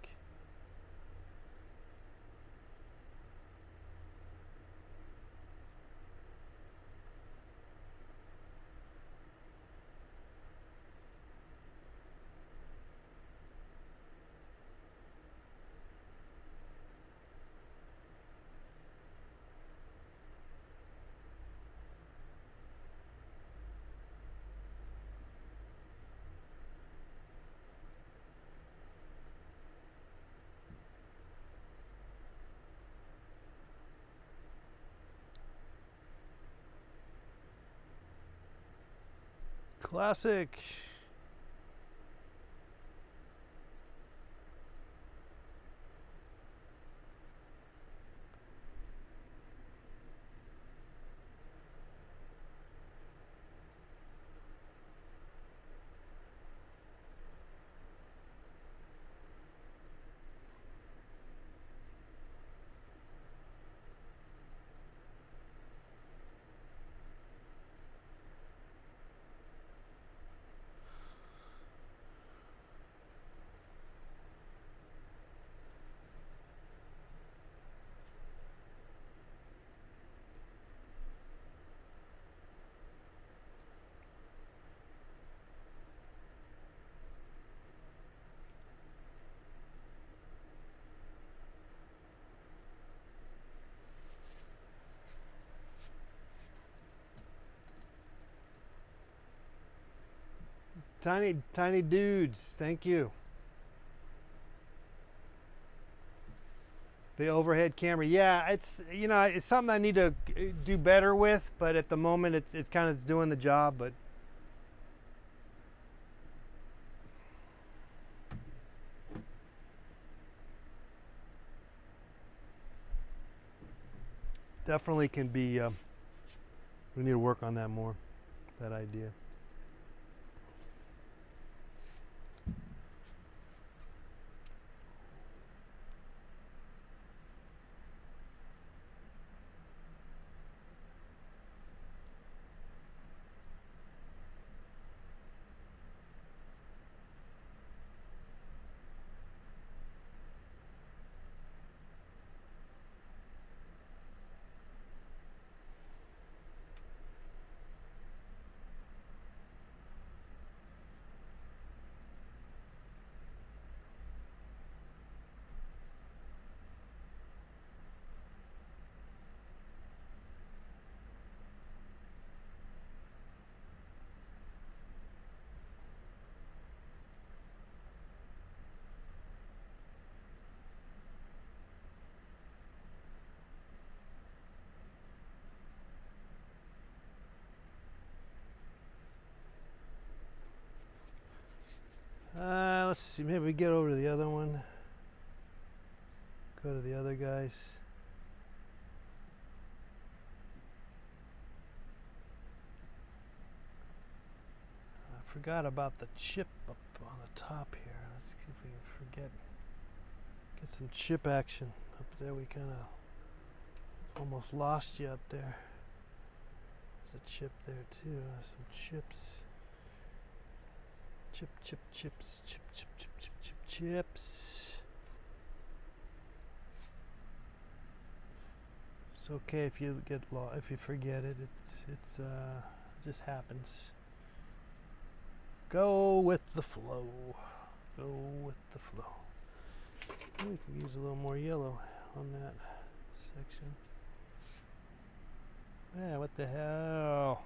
Classic. tiny dudes. Thank you. The overhead camera, yeah, it's it's something I need to do better with, but at the moment it's kind of doing the job. But definitely can be. We need to work on that more. That idea. Let's see. Maybe we get over to the other one. Go to the other guys. I forgot about the chip up on the top here. Let's see if we can get some chip action up there. We kind of almost lost you up there. There's a chip there too. Some chips. Chips. It's okay if you get lost, if you forget it. It just happens. Go with the flow. Go with the flow. We could use a little more yellow on that section. Yeah, what the hell?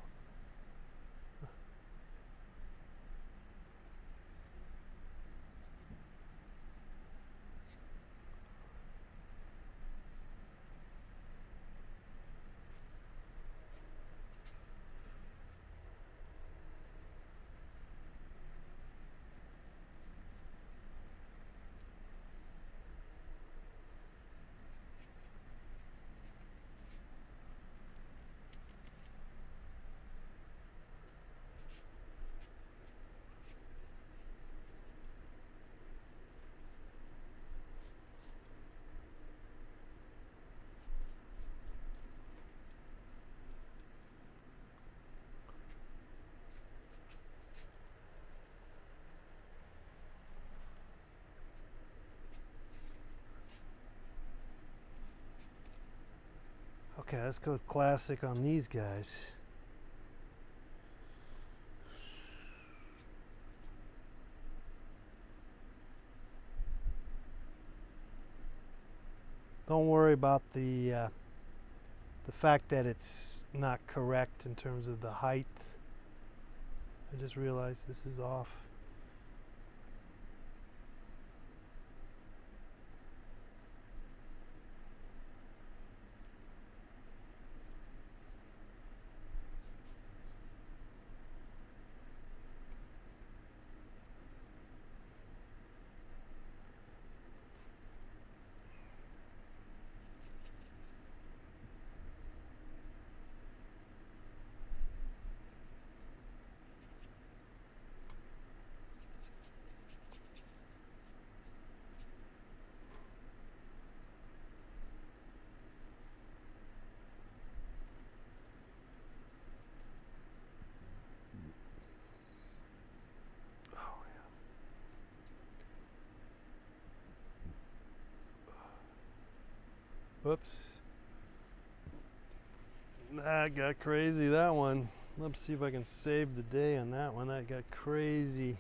Okay, let's go classic on these guys. Don't worry about the fact that it's not correct in terms of the height. I just realized this is off. Whoops. That got crazy, that one. Let's see if I can save the day on that one. That got crazy.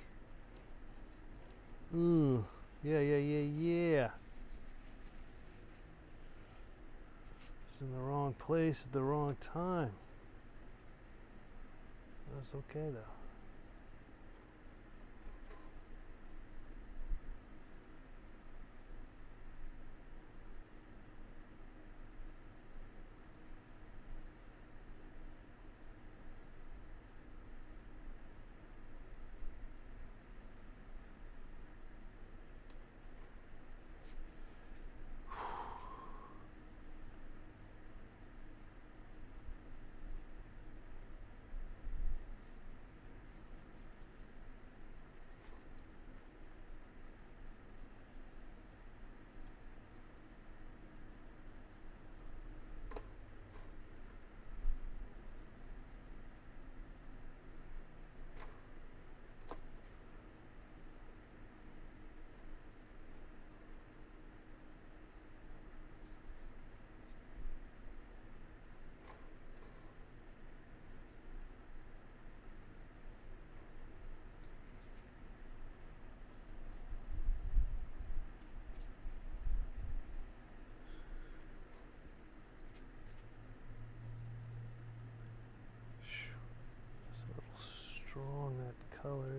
Ooh. Yeah. It's in the wrong place at the wrong time. That's okay though.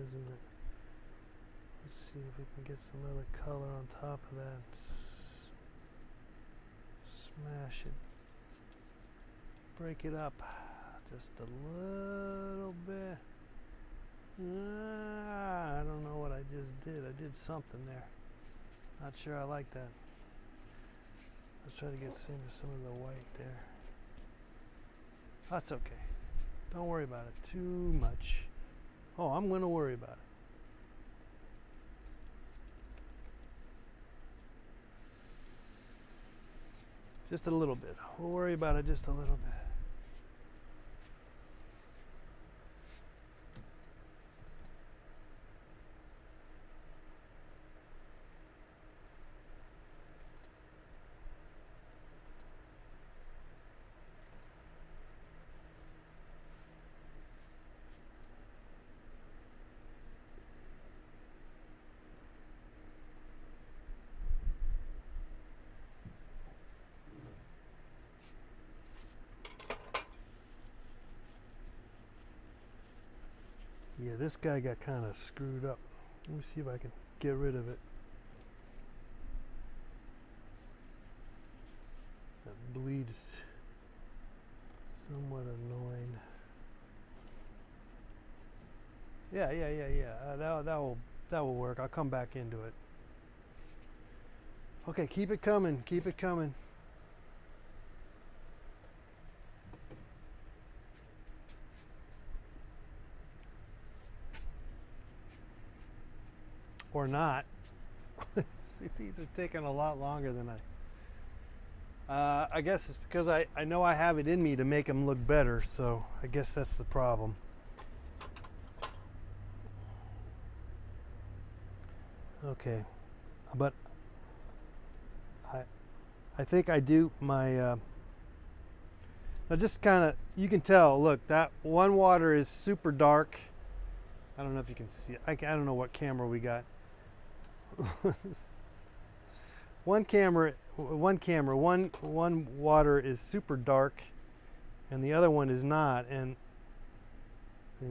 isn't it? Let's see if we can get some other color on top of that. Smash it. Break it up just a little bit. I don't know what I just did. I did something there. Not sure I like that. Let's try to get some of the white there. That's okay. Don't worry about it too much. Oh, I'm going to worry about it. Just a little bit. We'll worry about it just a little bit. Yeah, this guy got kind of screwed up. Let me see if I can get rid of it. That bleed is somewhat annoying. Yeah. That will work. I'll come back into it. Okay, keep it coming. Keep it coming. Or not. These are taking a lot longer than I guess it's because I know I have it in me to make them look better, so I guess that's the problem. Okay, but I think I do my now just kind of, you can tell, look, that one water is super dark. I don't know if you can see it. I don't know what camera we got. one water is super dark and the other one is not, and I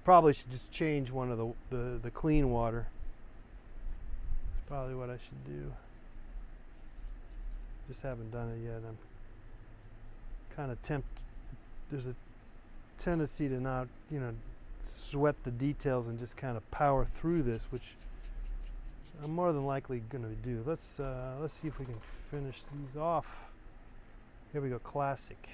probably should just change one of the clean water. That's probably what I should do. Just haven't done it yet. I'm kind of tempted. There's a tendency to not, sweat the details and just kind of power through this, which I'm more than likely going to do. Let's see if we can finish these off. Here we go, classic.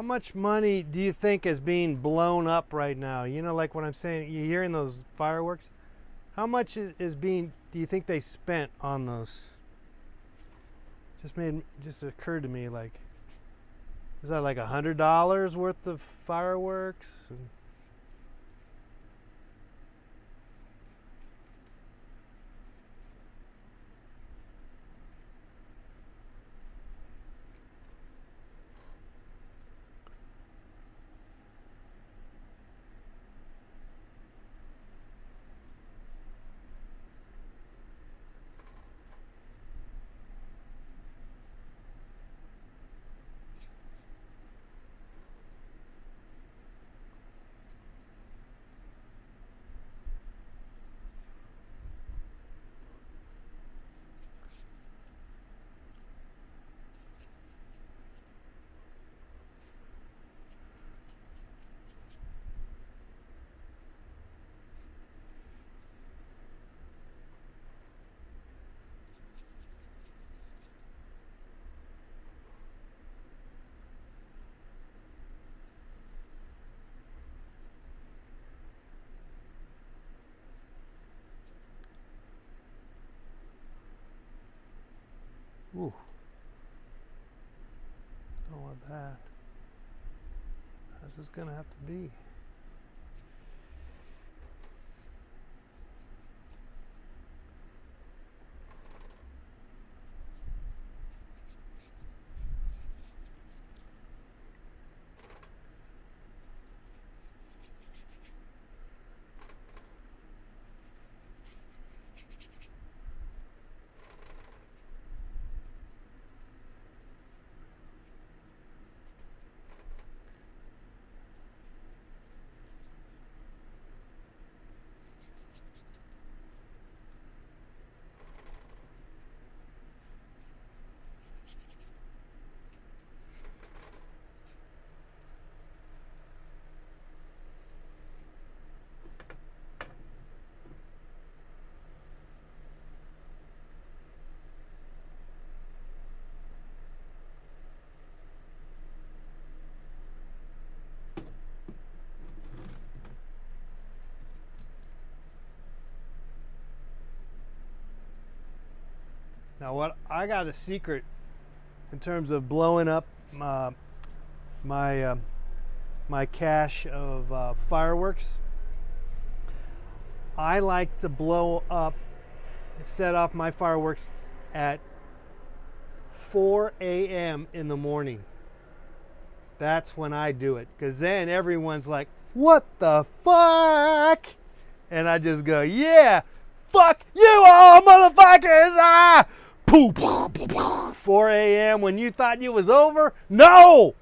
much money do you think is being blown up right now? You know, like what I'm saying, you're hearing those fireworks. How much is being, do you think they spent on those? Just occurred to me, like, is that like $100 worth of fireworks? And ooh, don't want that. How's this gonna have to be? Now, what I got a secret in terms of blowing up my my cache of fireworks. I like to blow up, set off my fireworks at 4 a.m. in the morning. That's when I do it, because then everyone's like, "What the fuck?" And I just go, "Yeah, fuck you all, motherfuckers!" Ah! Poof, 4 a.m. when you thought you was over? No!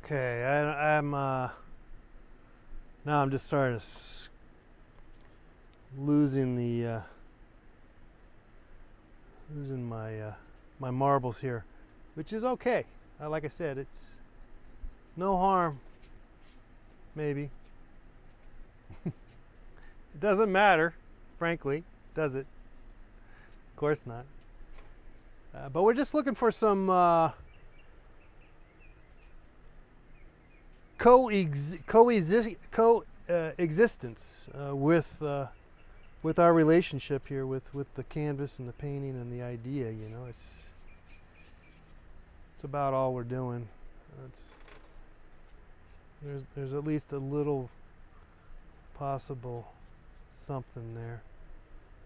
Okay, I'm now I'm just starting to losing the losing my my marbles here, which is okay. Like I said, it's no harm. Maybe. It doesn't matter, frankly, does it? Of course not. But we're just looking for some coexistence with our relationship here with the canvas and the painting and the idea. You know, it's about all we're doing. There's at least a little possible something there.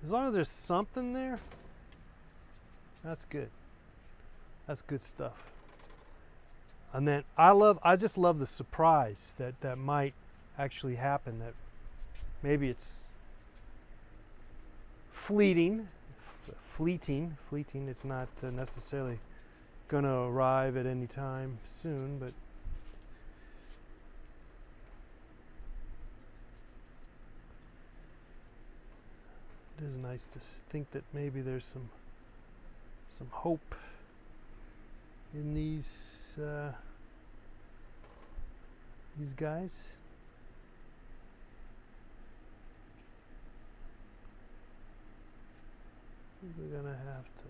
As long as there's something there, that's good. That's good stuff. And then I just love the surprise that might actually happen, that maybe it's fleeting. It's not necessarily going to arrive at any time soon, but it is nice to think that maybe there's some hope in these guys. I think we're gonna have to.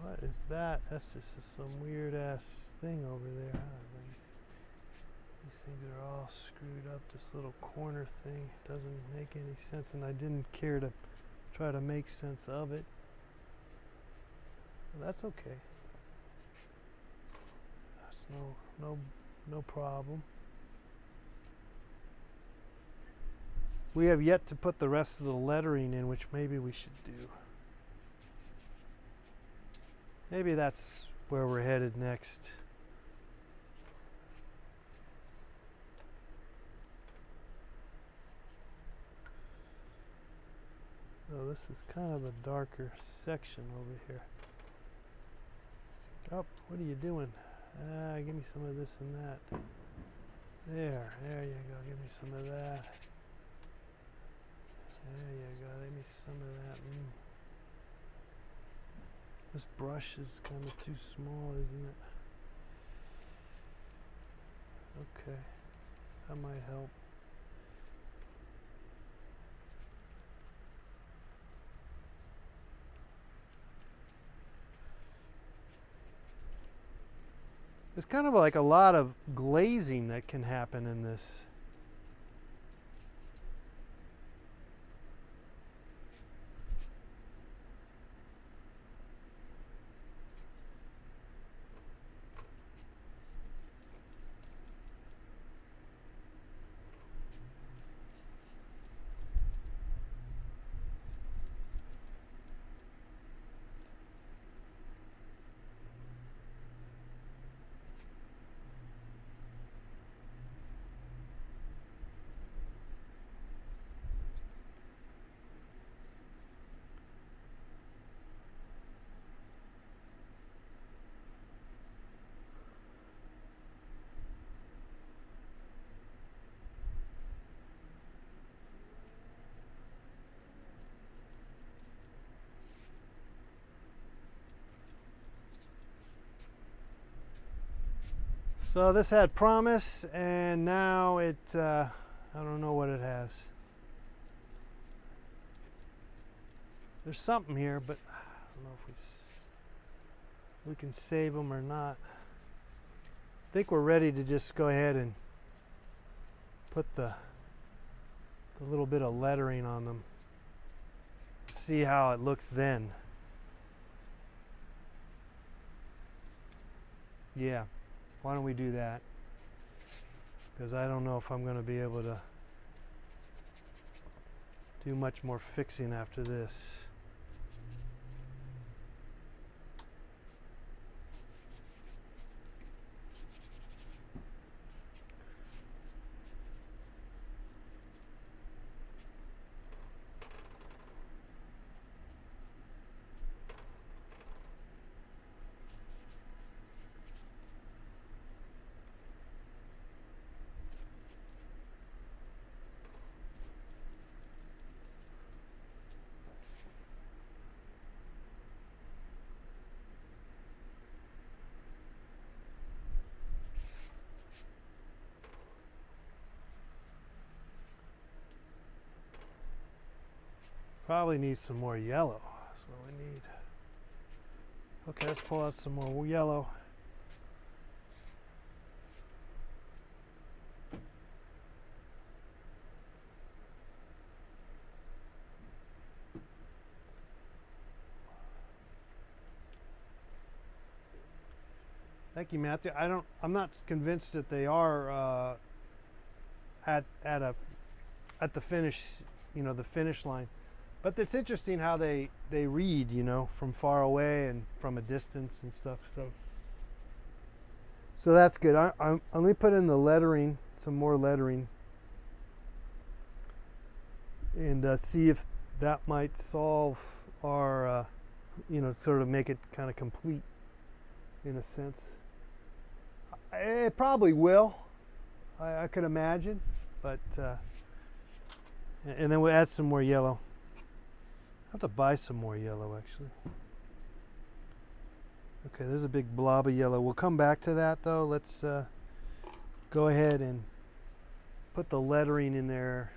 What is that? That's just some weird ass thing over there. These things are all screwed up. This little corner thing doesn't make any sense, and I didn't care to try to make sense of it. Well, that's okay. That's no problem. We have yet to put the rest of the lettering in, which maybe we should do. Maybe that's where we're headed next. So this is kind of a darker section over here. Oh, what are you doing? Give me some of this and that. There you go. Give me some of that. There you go. Give me some of that. This brush is kind of too small, isn't it? Okay, that might help. There's kind of like a lot of glazing that can happen in this. So this had promise, and now it, I don't know what it has. There's something here, but I don't know if we can save them or not. I think we're ready to just go ahead and put the little bit of lettering on them. See how it looks then. Yeah. Why don't we do that? Because I don't know if I'm going to be able to do much more fixing after this. Probably need some more yellow. That's what we need. Okay, let's pull out some more yellow. Thank you, Matthew. I'm not convinced that they are at the finish, the finish line. But it's interesting how they read, from far away and from a distance and stuff. So that's good. Let me put in the lettering, some more lettering, and see if that might solve our, sort of make it kind of complete in a sense. It probably will. I could imagine, but and then we'll add some more yellow. I have to buy some more yellow actually. Okay, there's a big blob of yellow. We'll come back to that though. Let's go ahead and put the lettering in there.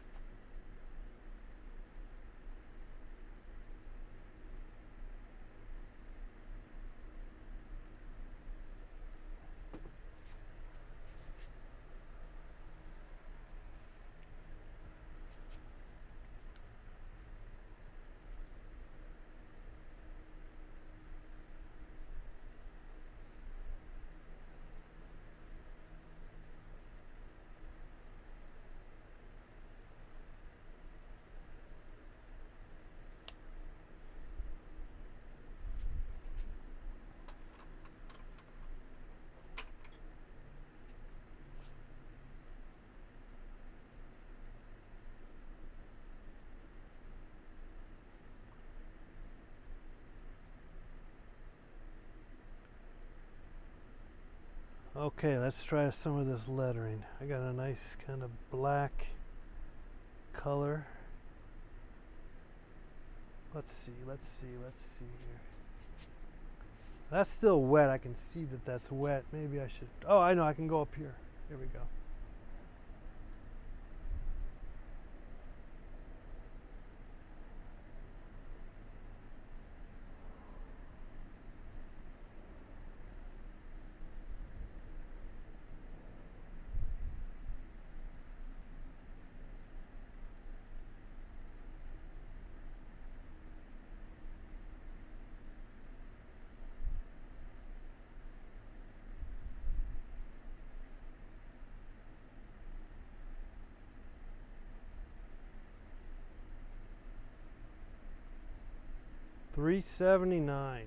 Okay, let's try some of this lettering. I got a nice kind of black color. Let's see here. That's still wet. I can see that that's wet. Maybe I should, oh, I know, I can go up here. Here we go. $3.79.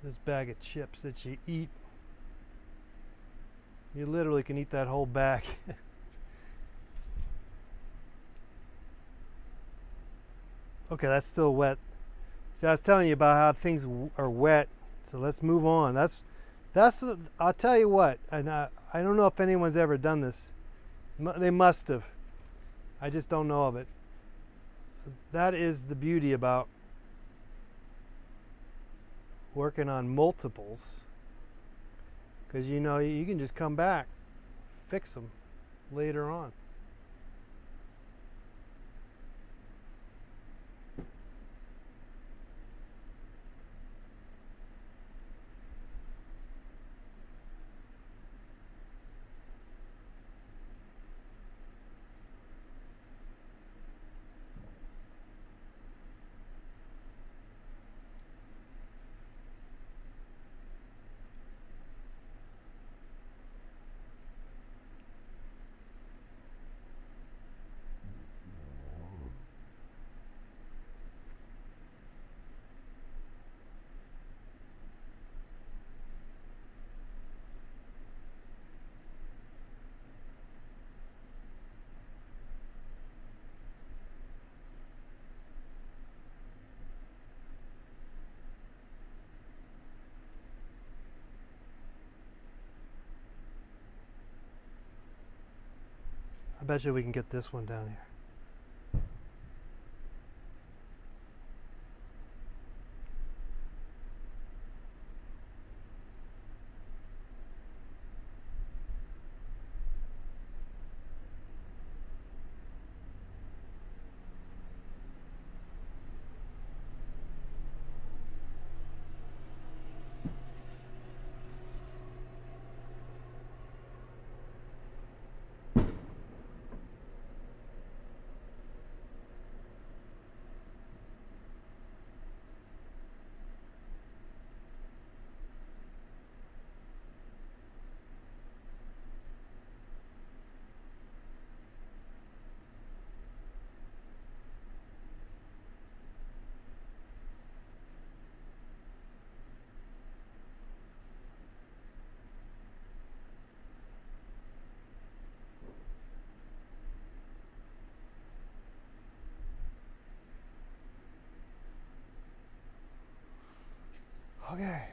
This bag of chips that you eat, you literally can eat that whole bag. Okay, that's still wet. See, I was telling you about how things are wet, so let's move on. That's I'll tell you what, and I don't know if anyone's ever done this. They must have. I just don't know of it. That is the beauty about working on multiples, because you can just come back, fix them later on. I bet you we can get this one down here. Okay.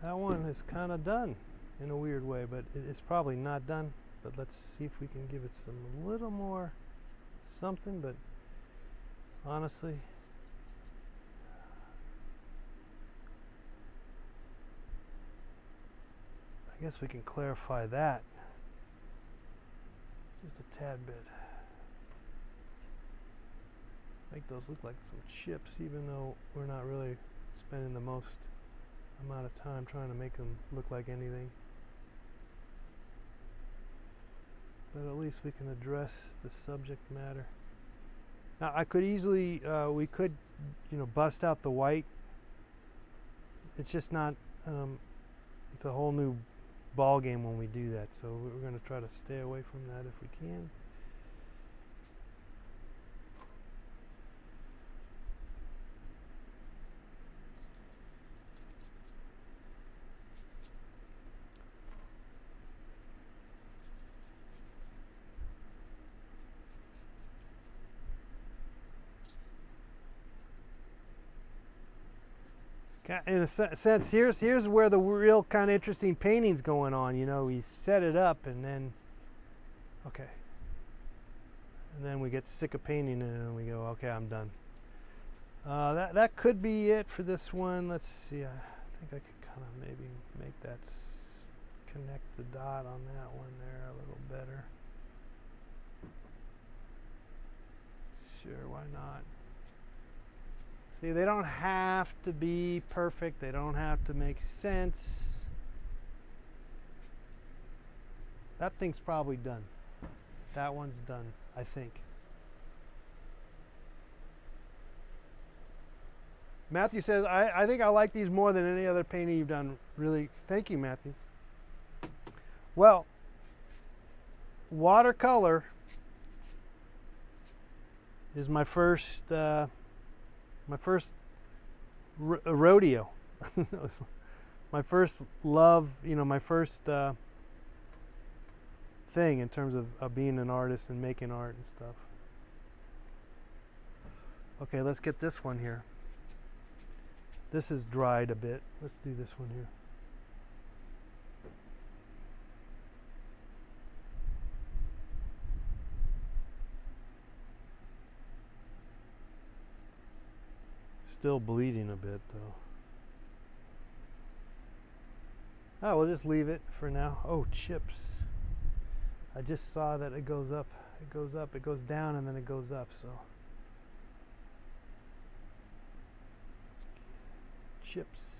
That one is kind of done in a weird way, but it's probably not done. But let's see if we can give it some little more something. But honestly, I guess we can clarify that just a tad bit. Make those look like some chips, even though we're not really spending the most amount of time trying to make them look like anything. But at least we can address the subject matter. Now I could easily, we could, bust out the white. It's just not, it's a whole new ball game when we do that. So we're going to try to stay away from that if we can. In a sense, here's where the real kind of interesting painting's going on. We set it up and then, okay, and then we get sick of painting it and we go, okay, I'm done. That could be it for this one. Let's see. I think I could kind of maybe make that connect the dot on that one there a little better. Sure, why not? See, they don't have to be perfect. They don't have to make sense. That thing's probably done. That one's done, I think. Matthew says, I think I like these more than any other painting you've done. Really, thank you, Matthew. Well, watercolor is my first rodeo. My first love, my first thing in terms of being an artist and making art and stuff. Okay, let's get this one here. This is dried a bit. Let's do this one here. Still bleeding a bit though. Oh, we'll just leave it for now. Oh, chips. I just saw that it goes up, it goes up, it goes down, and then it goes up, so. Chips.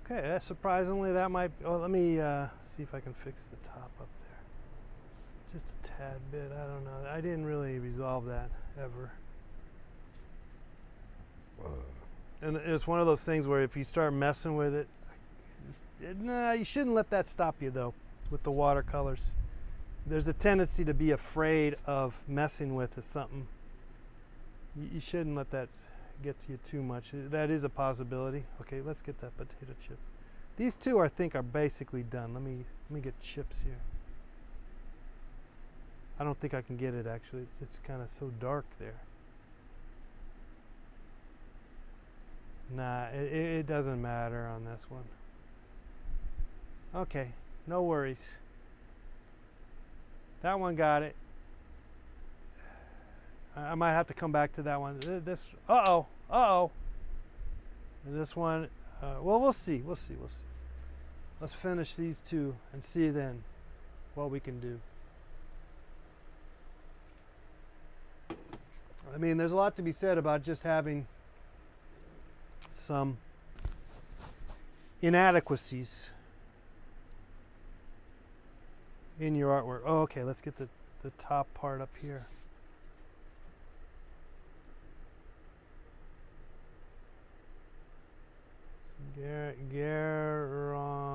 Okay, surprisingly that might, let me see if I can fix the top up there. Just a tad bit, I don't know. I didn't really resolve that ever. And it's one of those things where if you start messing with it, nah, you shouldn't let that stop you though, with the watercolors. There's a tendency to be afraid of messing with something. You shouldn't let that get to you too much. That is a possibility. Okay, let's get that potato chip. These two I think are basically done. Let me get chips here. I don't think I can get it actually. It's kind of so dark there. Nah, it doesn't matter on this one. Okay, No worries. That one got it. I might have to come back to that one. This, uh-oh. And this one, well, we'll see. Let's finish these two and see then what we can do. I mean, there's a lot to be said about just having some inadequacies in your artwork. Oh, okay, let's get the top part up here.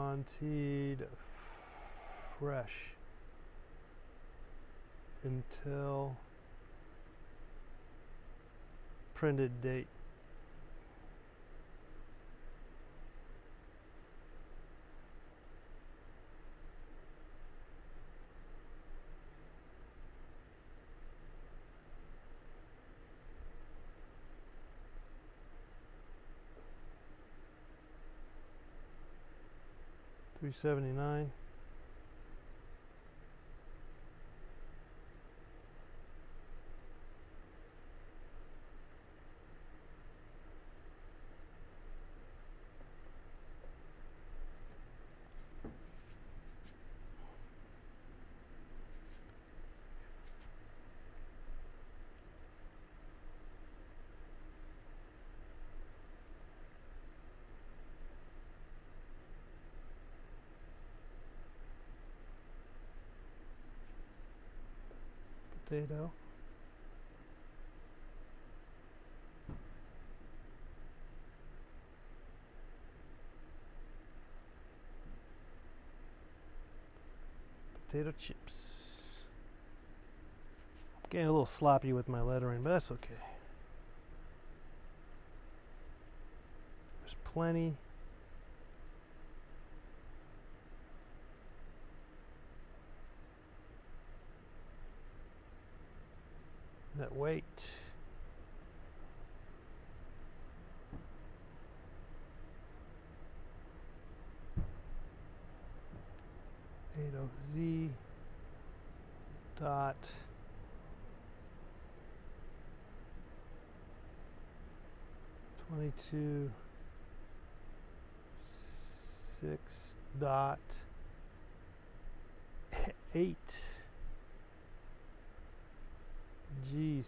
Guaranteed fresh until printed date. $379. Potato. Potato chips. Getting a little sloppy with my lettering, but that's okay. There's plenty. Net weight. Z dot (22) 6 dot 8. Jeez.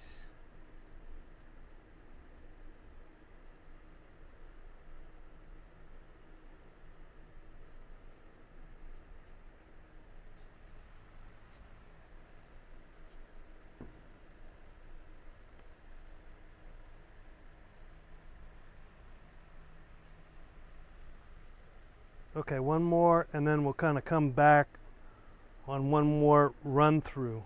Okay, one more, and then we'll kind of come back on one more run through.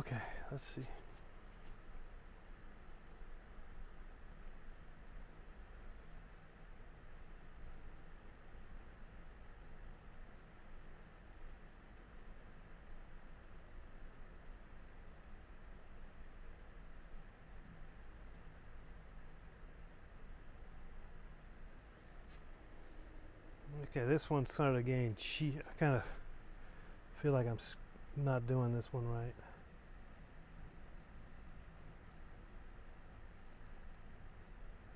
Okay, let's see. Okay, this one's started again. I kind of feel like I'm not doing this one right.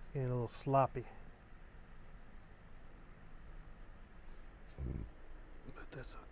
It's getting a little sloppy. But that's okay.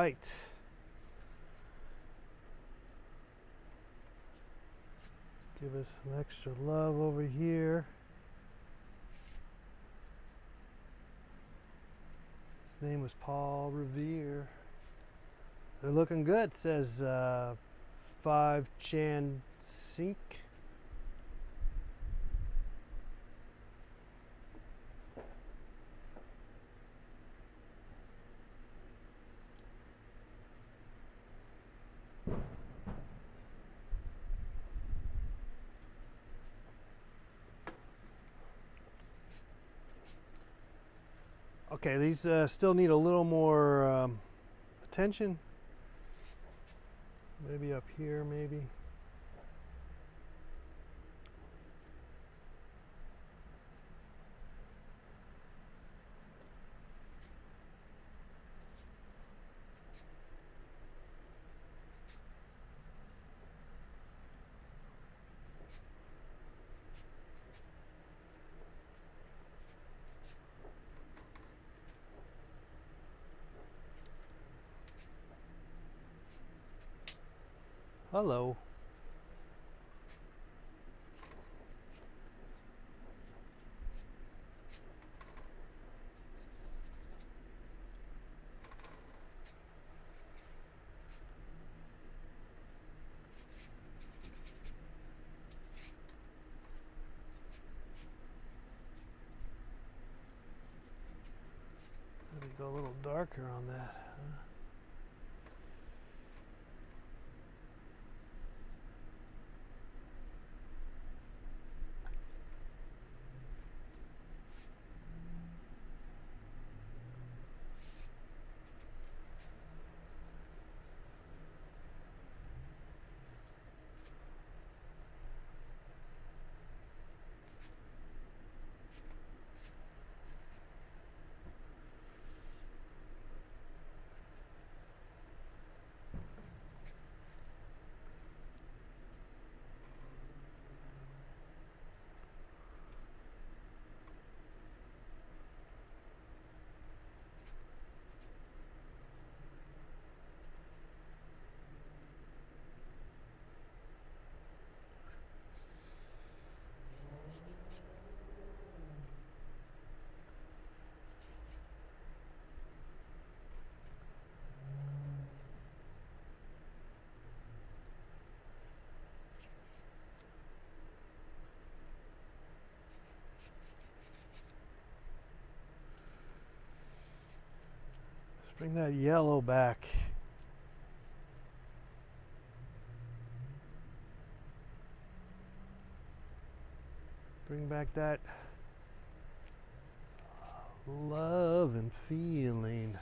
right. Let's give us some extra love over here. His name was Paul Revere. They're looking good, says 5 Chan Sink. Okay, these still need a little more attention. Maybe up here, maybe. Hello. Maybe go a little darker on that. Huh? Let's bring that yellow back. Bring back that love and feeling.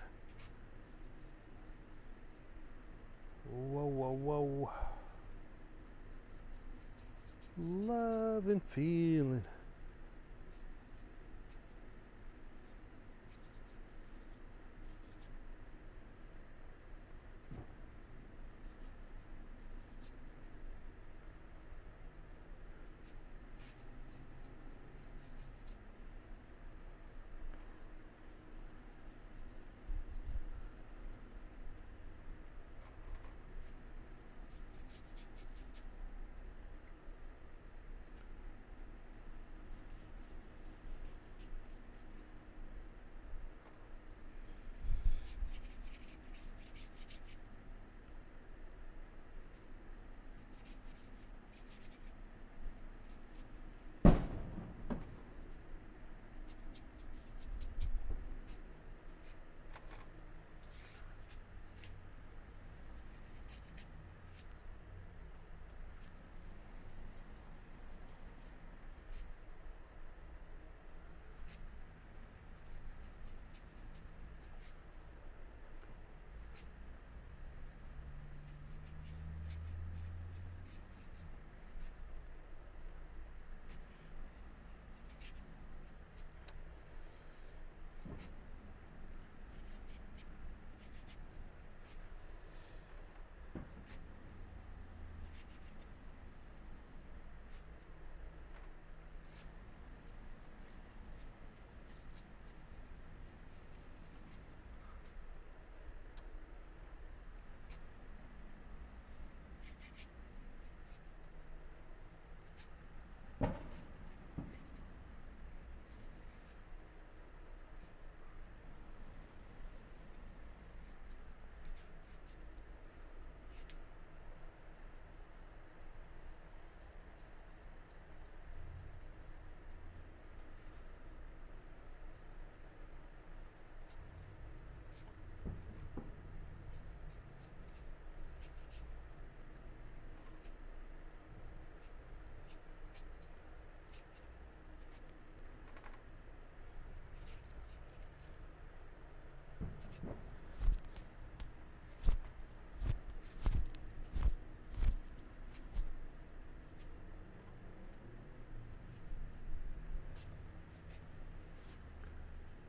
Whoa, whoa, whoa. Love and feeling.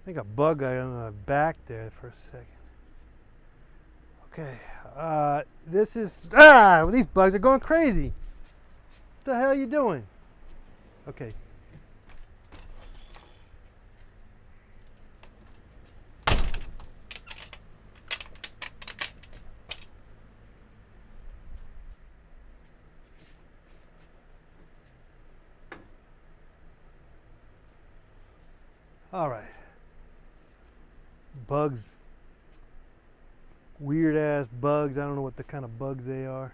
I think a bug got on my back there for a second. Okay, this is, these bugs are going crazy. What the hell are you doing? Okay. All right. Bugs. Weird ass bugs. I don't know what the kind of bugs they are.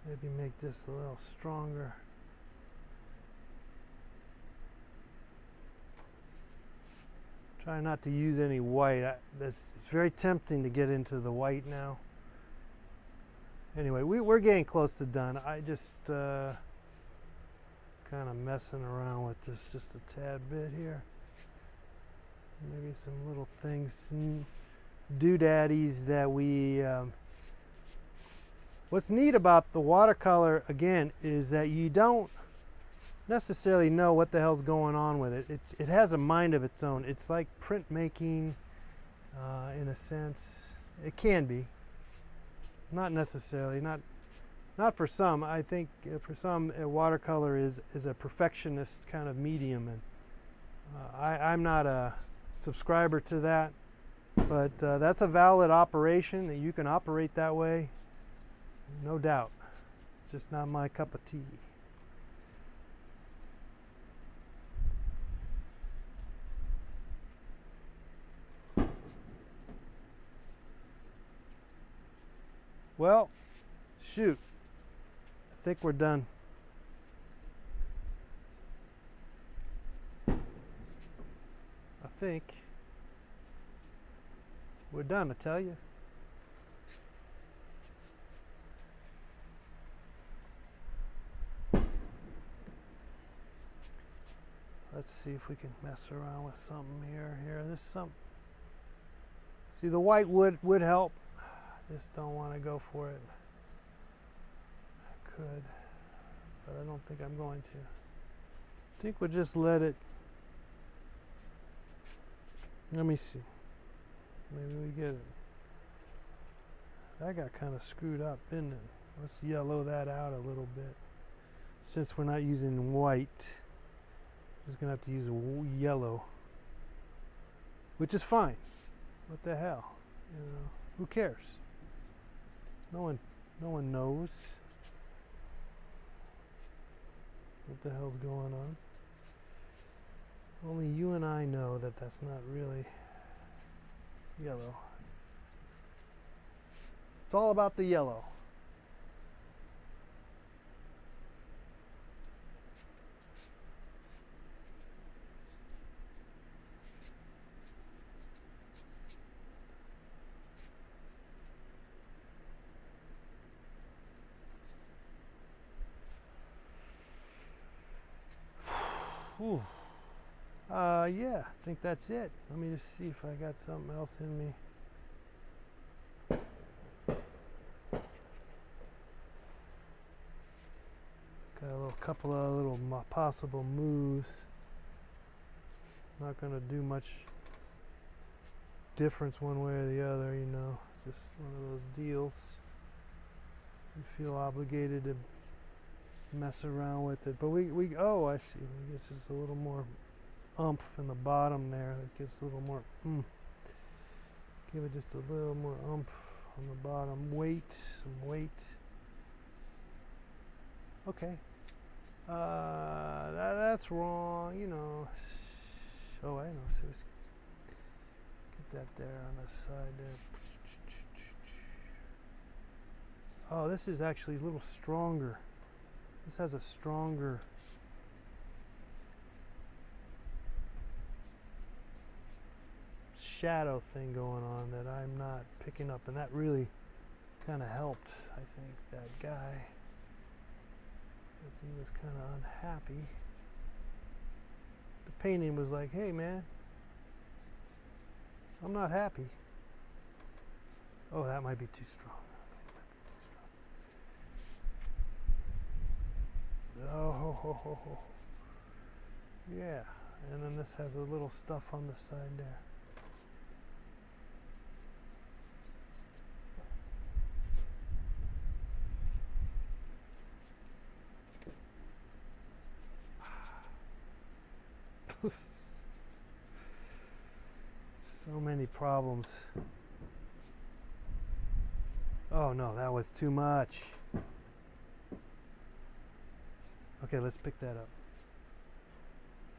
Maybe make this a little stronger. Try not to use any white. It's very tempting to get into the white now. Anyway, we're getting close to done. I just kind of messing around with this just a tad bit here. Maybe some little things, doodaddies that we... What's neat about the watercolor, again, is that you don't necessarily know what the hell's going on with it. It has a mind of its own. It's like printmaking in a sense. It can be. Not necessarily, not for some. I think for some, watercolor is a perfectionist kind of medium, and I'm not a subscriber to that, but that's a valid operation, that you can operate that way, no doubt. It's just not my cup of tea. Well, shoot, I think we're done. I think we're done, I tell you. Let's see if we can mess around with something here. There's some. See, the white would help. Just don't want to go for it. I could, but I don't think I'm going to. I think we'll just let it. Let me see. Maybe we get it. That got kind of screwed up, didn't it? Let's yellow that out a little bit. Since we're not using white, we're just going to have to use a yellow, which is fine. What the hell? You know, who cares? No one knows what the hell's going on. Only you and I know that that's not really yellow. It's all about the yellow. Whew. Yeah, I think that's it. Let me just see if I got something else in me. Got a couple of little possible moves. Not going to do much difference one way or the other, you know. It's just one of those deals. You feel obligated to mess around with it, but oh, I see. I guess it's a little more oomph in the bottom there. Let's get a little more give it just a little more oomph on the bottom. Some weight. Okay. That's wrong, you know. Oh, I know. So get that there on the side there. Oh, this is actually a little stronger. This has a stronger shadow thing going on that I'm not picking up, and that really kind of helped, I think, that guy, because he was kind of unhappy. The painting was like, hey man, I'm not happy. Oh, that might be too strong. Oh, yeah. And then this has a little stuff on the side there. So many problems. Oh no, that was too much. Okay, let's pick that up.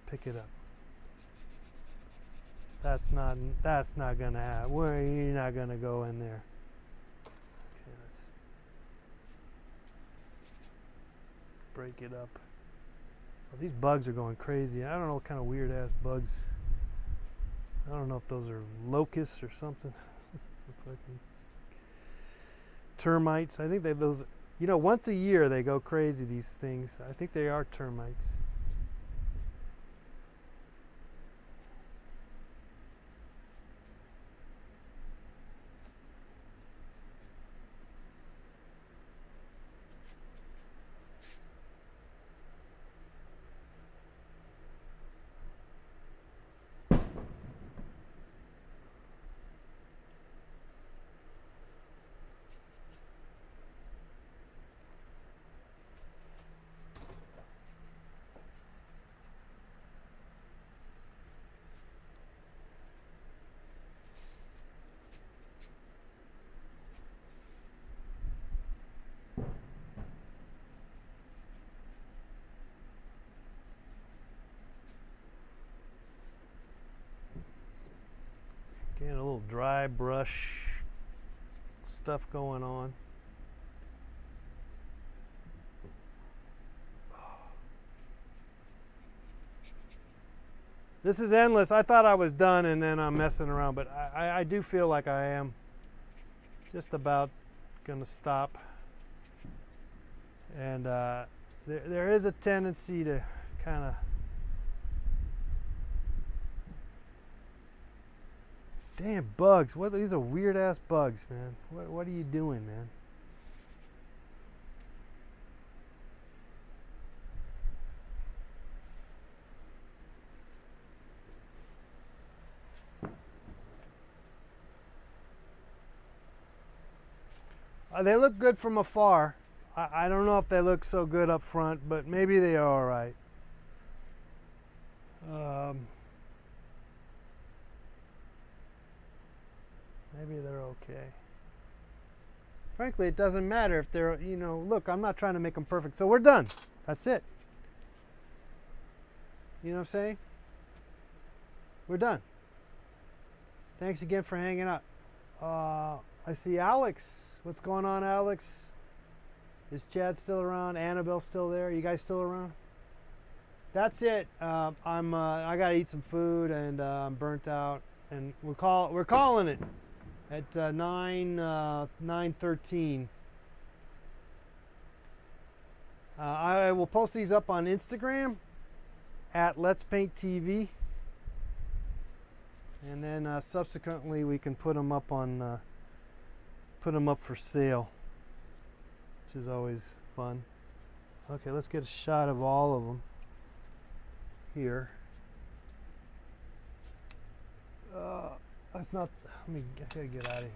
Pick it up. That's not gonna happen. You're not gonna go in there. Okay, let's break it up. Oh, these bugs are going crazy. I don't know what kind of weird ass bugs. I don't know if those are locusts or something. Fucking termites. I think those. You know, once a year they go crazy. These things. I think they are termites. Getting a little dry brush stuff going on. This is endless. I thought I was done and then I'm messing around, but I do feel like I am just about gonna stop. And there is a tendency to kind of damn bugs. What, these are weird ass bugs, man. What are you doing, man? They look good from afar. I don't know if they look so good up front, but maybe they are all right. Maybe they're okay. Frankly, it doesn't matter if they're, you know, look, I'm not trying to make them perfect. So we're done. That's it. You know what I'm saying? We're done. Thanks again for hanging out. I see Alex. What's going on, Alex? Is Chad still around? Annabelle still there? You guys still around? That's it. I gotta eat some food and I'm burnt out. And we're calling it at 9:13. I will post these up on Instagram at Let's Paint TV, and then subsequently we can put them up on for sale, which is always fun. Okay, let's get a shot of all of them here. That's not. I gotta get out of here.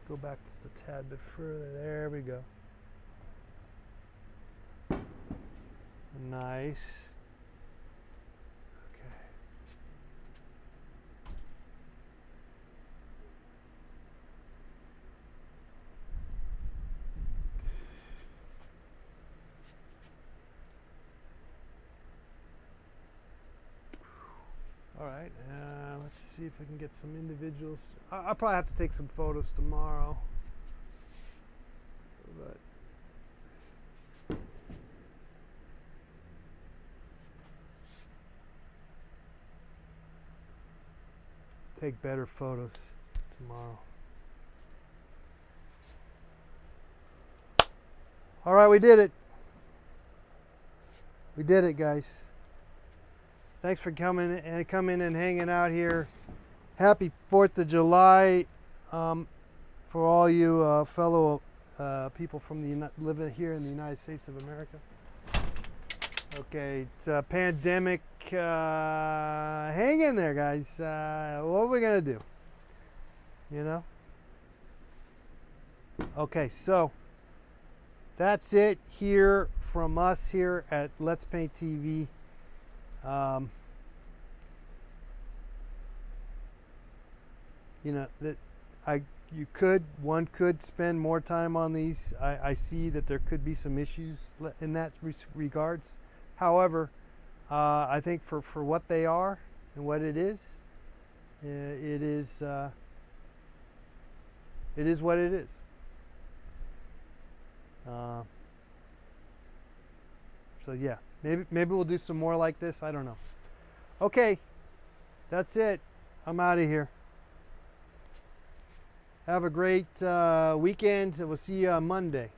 Go back just a tad bit further. There we go. Nice. Okay. All right. Let's see if I can get some individuals. I'll probably have to take some photos tomorrow. But take better photos tomorrow. All right, we did it. We did it, guys. Thanks for coming and hanging out here. Happy 4th of July for all you fellow people from the living here in the United States of America. Okay, it's a pandemic. Hang in there, guys. What are we gonna do? You know. Okay, so that's it here from us here at Let's Paint TV. You know that one could spend more time on these. I see that there could be some issues in that regards. However, I think for what they are and what it is what it is. So yeah, maybe we'll do some more like this. I don't know. Okay, that's it. I'm out of here. Have a great weekend, and we'll see you on Monday.